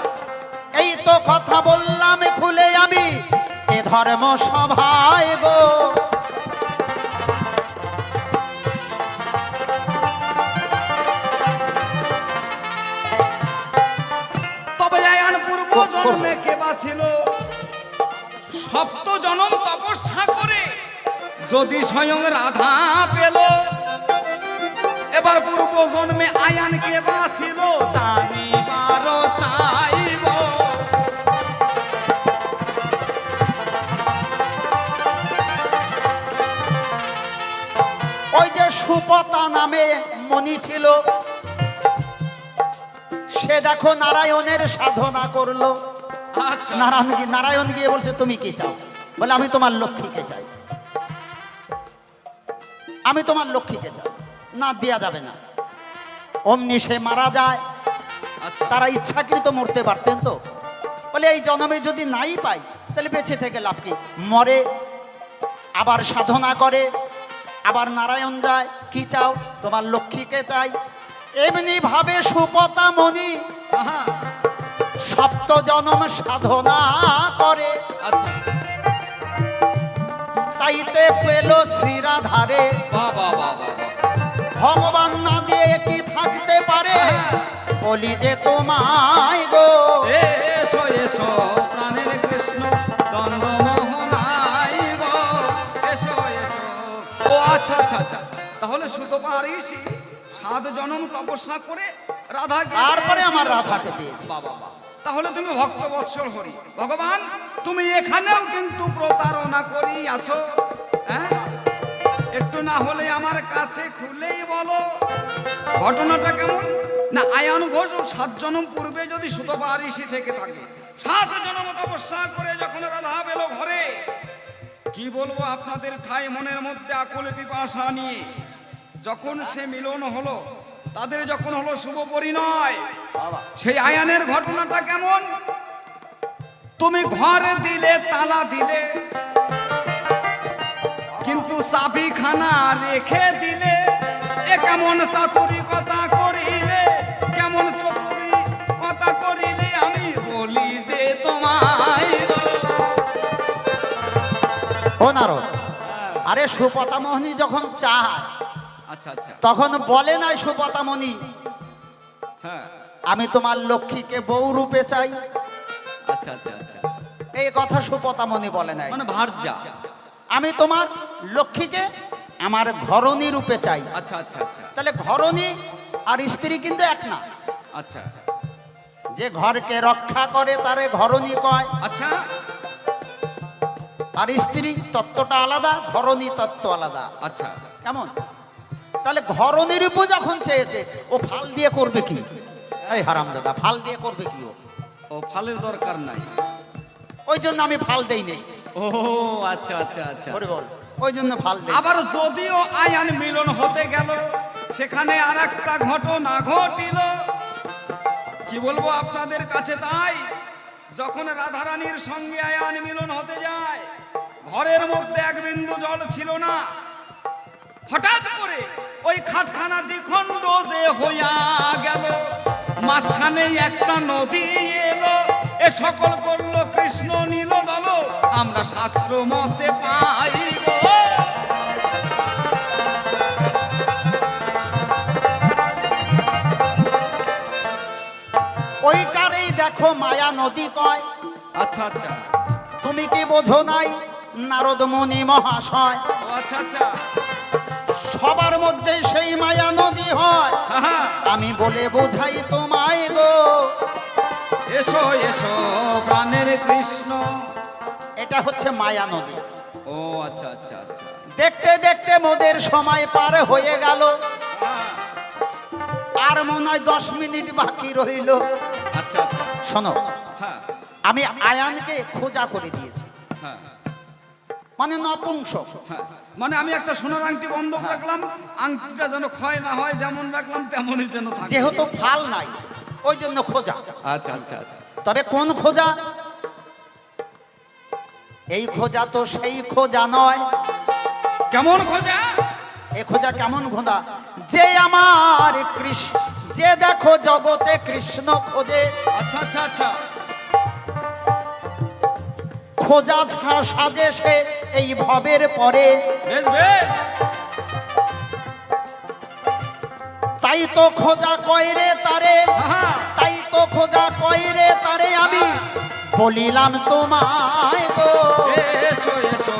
B: এই তো কথা বললাম খুলে আমি এ ধর্ম সভায় গো।
A: তবে আয়ান পূর্ব জন্মে কে বাছিল, সপ্ত জনম তপস্যা করে যদি স্বয়ং রাধা পেল, এবার পূর্ব জন্মে আয়ান কে বাছিল জানিবার চাইব।
B: ওই যে সুপতা নামে মণি ছিল, সে দেখো নারায়ণের সাধনা করলো।
A: আচ্ছা,
B: নারায়ণ গিয়ে বলছে তুমি কি চাও? বলে আমি তোমার লক্ষ্মীকে চাই, আমি তোমার লক্ষ্মীকে চাই। না, দেয়া যাবে না। অমনি সে মারা যায়।
A: আচ্ছা,
B: তারা ইচ্ছাকৃত মরতে পারতেন তো। বলে এই জন্মে যদি নাই পাই তাহলে বেঁচে থেকে লাভ কি? মরে, আবার সাধনা করে, আবার নারায়ণ যায়। কি চাও? তোমার লক্ষ্মীকে চাই। এমনি ভাবে সুপতা মণি
A: আহা,
B: সপ্ত জনম সাধনা করে,
A: আচ্ছা,
B: তাইতে পেল শ্রীরাধারে।
A: বাহ বাহ বাহ বাহ বাহ।
B: ভগবান না দিয়ে কি থাকতে পারে? বলি যে তোমায় গো।
A: এসো এসো প্রাণের তাহলে সুতপা আর ঋষি 7 জনম তপস্যা করে রাধাকে
B: তারপরে আমার রাধাকে পেয়েছি।
A: বাবা, তাহলে তুমি ভক্ত বৎসল হরি ভগবান, তুমি এখানেও কিন্তু প্রতারণা করি আছো। হ্যাঁ, একটু না হলে আমার কাছে খুলেই বলো ঘটনাটা কেমন। না আয়ান ঘোষ 7 জনম পূর্বে যদি সুতপা ঋষি থেকে থাকে, 7 জনম তপস্যা করে যখন রাধা পেল ঘরে, কি বলবো আপনাদের ঠাই মনের মধ্যে আকুল পিপাসা নিয়ে যখন সে মিলন হলো, তাদের যখন হলো শুভ পরিণয়, সেই আয়ানের ঘটনাটা কেমন। তুমি ঘরে দিলে তালা দিলে, কিন্তু চাবিখানা রেখে দিলে, এ কেমন চাতুরি কথা করিলে, কেমন চতুরি কথা করিলে, আমি বলি যে তোমায় গো।
B: ও নারদ, আরে সুপতামণি যখন চায়
A: আচ্ছা আচ্ছা,
B: তখন বলে নাই সুপতামণি
A: হ্যাঁ,
B: আমি তোমার লক্ষ্মীকে বউ রূপে চাই,
A: আচ্ছা আচ্ছা আচ্ছা,
B: এই কথা সুপতামণি বলে নাই।
A: মানে ভার্যা।
B: আমি তোমার লক্ষ্মীকে আমার ঘরণী রূপে চাই।
A: আচ্ছা আচ্ছা আচ্ছা
B: তাহলে ঘরণী আর স্ত্রী কিন্তু এক না।
A: আচ্ছা
B: যে ঘরকে রক্ষা করে তারে ঘরণী কয়,
A: আচ্ছা
B: আর স্ত্রী তত্ত্বটা আলাদা, ঘরণী তত্ত্ব আলাদা।
A: আচ্ছা,
B: কেমন? তাহলে ঘরণীর উপর যখন চেয়েছে, ও ফাল দিয়ে করবে কি? এই হারামজাদা, ফাল দিয়ে করবে কি?
A: ও ফালের দরকার নাই,
B: ওই জন্য আমি ফাল দেই নেই।
A: ও আচ্ছা আচ্ছা আচ্ছা।
B: বল, ওই জন্য ফাল দেই।
A: আবার যদিও আয়ান মিলন হতে গেল, সেখানে আর একটা ঘটনা ঘটিল, কি বলবো আপনাদের কাছে। তাই যখন রাধারানীর সঙ্গে আয়ান মিলন হতে যায়, ঘরের মধ্যে এক বিন্দু জল ছিল না। হঠাৎ করে ওই খাটখানা দ্বিখণ্ড যে হইয়া গেল, মাঝখানে একটা নদী এলো, এ সকল করলো কৃষ্ণ নীল দল, আমরা শাস্ত্র মতে পাই গো।
B: ওইটারেই দেখো মায়া নদী কয়।
A: আচ্ছা আচ্ছা,
B: তুমি কি বোঝো নাই নারদ মুনি মহাশয়?
A: ও আচ্ছা আচ্ছা,
B: সবার মধ্যে সেই মায়া নদী হয়,
A: হ্যাঁ,
B: আমি বলে বোঝাই তোমায় গো।
A: এসো এসো প্রাণের কৃষ্ণ,
B: এটা হচ্ছে মায়া নদী।
A: ও আচ্ছা আচ্ছা আচ্ছা,
B: দেখতে দেখতে মোদের সময় পার হয়ে গেল,
A: হ্যাঁ,
B: আর মনে হয় 10 মিনিট বাকি রইল।
A: আচ্ছা আচ্ছা,
B: শোনো,
A: হ্যাঁ
B: আমি আয়ানকে খোঁজা করে দিয়েছি,
A: হ্যাঁ
B: মানে নপুংসক।
A: হ্যাঁ, মানে আমি একটা সোনার আংটি বন্ধক রাখলাম, আংটিটা যেন ক্ষয় না হয়, যেমন রাখলাম তেমনই যেন থাকে।
B: যেহেতু ফাল নাই, ওই জন্য খোঁজা।
A: আচ্ছা আচ্ছা আচ্ছা,
B: তবে কোন খোঁজা? এই খোঁজা তো সেই খোঁজা নয়।
A: কেমন খোঁজা?
B: এ খোঁজা কেমন খোঁজা? যে আমার কৃষ্ণ, যে দেখো জগতে কৃষ্ণ খোঁজে,
A: আচ্ছা আচ্ছা আচ্ছা,
B: খোঁজা সাজে সে এই ভবের পরে।
A: বেশ বেশ,
B: তাই তো খোঁজা কয়রে তারে,
A: হ্যাঁ,
B: তাই তো খোঁজা কয়রে তারে আমি বলিলাম তোমায় গো।
A: এসো এসো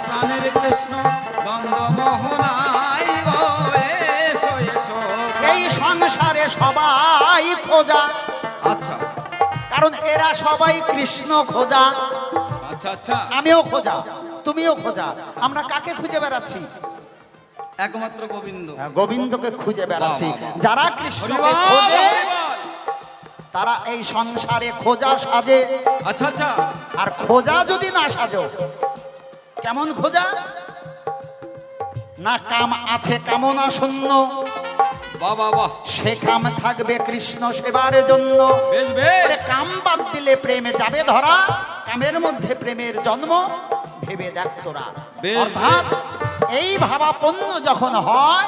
A: প্রাণের কৃষ্ণ গঙ্গ মোহনাই গো, এসো এসো।
B: এই সংসারে সবাই খোঁজা,
A: আচ্ছা
B: কারণ এরা সবাই কৃষ্ণ খোঁজা।
A: আচ্ছা আচ্ছা,
B: আমিও খোঁজা, তুমিও খোঁজা। আমরা কাকে খুঁজে বেড়াচ্ছি?
A: একমাত্র গোবিন্দ।
B: গোবিন্দকে খুঁজে বেড়াচ্ছি।
A: বাহ, বাহ, বাহ।
B: যারা কৃষ্ণকে
A: হরিবল,
B: খোঁজে,
A: হরিবল।
B: তারা এই সংসারে খোঁজা সাজে।
A: আচ্ছা আচ্ছা,
B: আর খোঁজা যদি না সাজো, কেমন খোঁজা? না কাম আছে কামনা শূন্য,
A: বাহ বাহ বাহ,
B: সে কাম থাকবে কৃষ্ণ সেবার জন্য।
A: বেশ বেশ,
B: আরে কাম বাদ দিলে প্রেমে যাবে ধরা, কামের মধ্যে প্রেমের জন্ম ভেবে দেখ তোরা।
A: বেশ,
B: অর্থাৎ এই ভাবাপন্ন যখন হয়,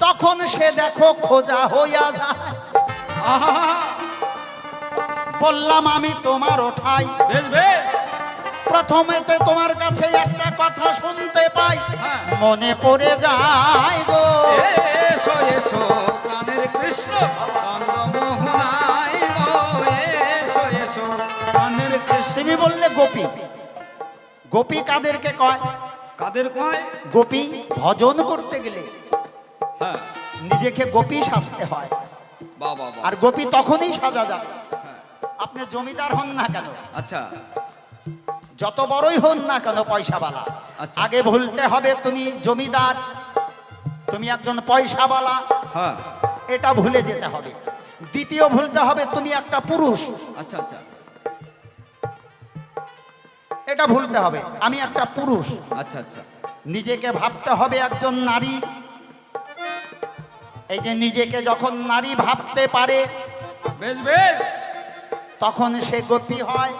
B: তখন সে দেখো খোঁজা হইয়া যায়।
A: আহা,
B: বললাম আমি তোমার ওঠাই,
A: বেশ বেশ,
B: প্রথমেতে তোমার কাছে একটা কথা শুনতে পাই,
A: হ্যাঁ।
B: মনে পড়ে যায় গো।
A: এসো এসো প্রাণের কৃষ্ণ গঙ্গ মোহনাই গো, এসো এসো প্রাণের কৃষ্ণ।
B: তুমি বললে গোপী, গোপী কাদেরকে কয়?
A: কাদের কয়?
B: গোপী ভজন করতে গেলে
A: হ্যাঁ,
B: নিজেকে গোপী সাজতে হয়।
A: বাবা বাবা।
B: আর গোপী তখনই সাজা যাবে আপনি জমিদার হন না কেন,
A: আচ্ছা
B: যত বড়ই হন না কেন পয়সাওয়ালা,
A: আচ্ছা।
B: আগে ভুলতে হবে তুমি জমিদার, তুমি একজন পয়সাওয়ালা,
A: হ্যাঁ,
B: এটা ভুলে যেতে হবে। দ্বিতীয় ভুলতে হবে তুমি একটা পুরুষ,
A: আচ্ছা আচ্ছা
B: এটা ভুলতে হবে আমি একটা পুরুষ।
A: আচ্ছা আচ্ছা
B: নিজেকে ভাবতে হবে একজন নারী। এই যে নিজেকে যখন নারী ভাবতে পারে
A: বেশ বেশ।
B: তখন সে গোপী হয়,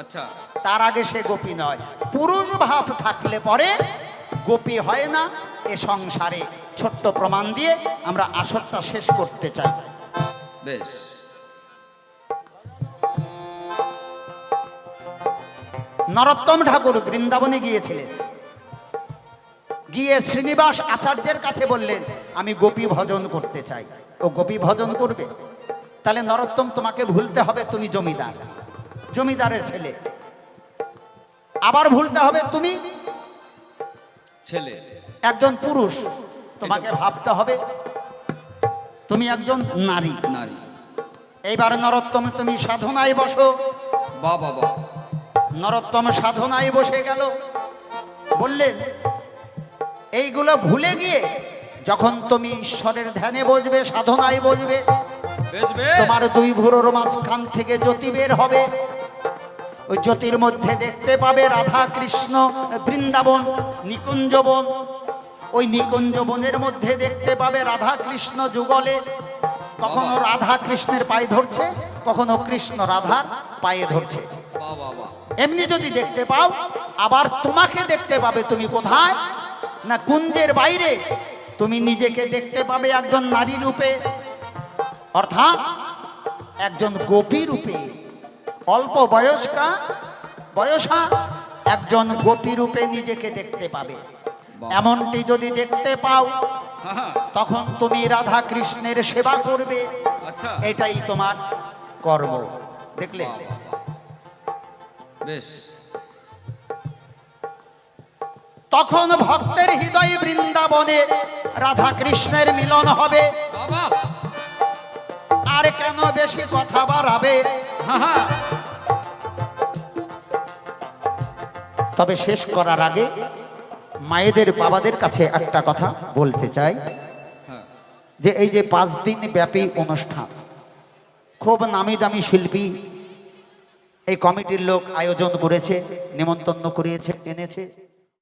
A: আচ্ছা
B: তার আগে সে গোপী নয়। পুরুষ ভাব থাকলে পরে গোপী হয় না। এ সংসারে ছোট্ট প্রমাণ দিয়ে আমরা আসরটা শেষ করতে চাই।
A: বেশ।
B: নরোত্তম ঠাকুর বৃন্দাবনে গিয়েছিলেন, গিয়ে শ্রীনিবাস আচার্যের কাছে বললেন আমি গোপী ভজন করতে চাই। ও গোপী ভজন করবে? তাহলে নরোত্তম তোমাকে ভুলতে হবে তুমি জমিদার, জমিদারের ছেলে। আবার ভুলতে হবে তুমি
A: ছেলে,
B: একজন পুরুষ, তোমাকে ভাবতে হবে তুমি একজন নারী।
A: নারী।
B: এইবার নরোত্তম তুমি সাধনায় বসো।
A: বাবা বাবা।
B: নরোত্তম সাধনায় বসে গেল। বললেন এইগুলো ভুলে গিয়ে যখন তুমি ঈশ্বরের ধ্যানে বসবে, সাধনায় বসবে,
A: বেশ বেশ।
B: তোমার দুই ভুরোর মাঝখান থেকে জ্যোতি বের হবে। ওই জ্যোতির মধ্যে দেখতে পাবে রাধা কৃষ্ণ বৃন্দাবন নিকুঞ্জবন। ওই নিকুঞ্জবনের মধ্যে দেখতে পাবে রাধা কৃষ্ণ যুগলে, কখনো রাধা কৃষ্ণের পায়ে ধরছে, কখনো কৃষ্ণ রাধার পায়ে ধরছে।
A: বাবা বাবা।
B: এমনি যদি দেখতে পাও, আবার তোমাকে দেখতে পাবে তুমি কোথায় না কুঞ্জের বাইরে। তুমি নিজেকে দেখতে পাবে একজন নারী রূপে, অর্থাৎ একজন গোপী রূপে। অল্প বয়সা একজন গোপী রূপে নিজেকে দেখতে পাবে। এমনটি যদি দেখতে পাও,
A: হ্যাঁ হ্যাঁ,
B: তখন তুমি রাধা কৃষ্ণের সেবা করবে।
A: আচ্ছা।
B: এটাই তোমার কর্ম। দেখলে?
A: বাবা, বাবা। বেশ।
B: তখন ভক্তের হৃদয় বৃন্দাবনে রাধা কৃষ্ণের মিলন হবে।
A: বাবা।
B: আর কেন বেশি কথা বাড়াবে?
A: হ্যাঁ হ্যাঁ।
B: তবে শেষ করার আগে মায়েদের বাবাদের কাছে একটা কথা বলতে চাই,
A: হ্যাঁ।
B: যে এই যে 5 দিন ব্যাপী অনুষ্ঠান, খুব নামি দামি শিল্পী এই কমিটির লোক আয়োজন করেছে, নিমন্ত্রণ করিয়েছে, এনেছে।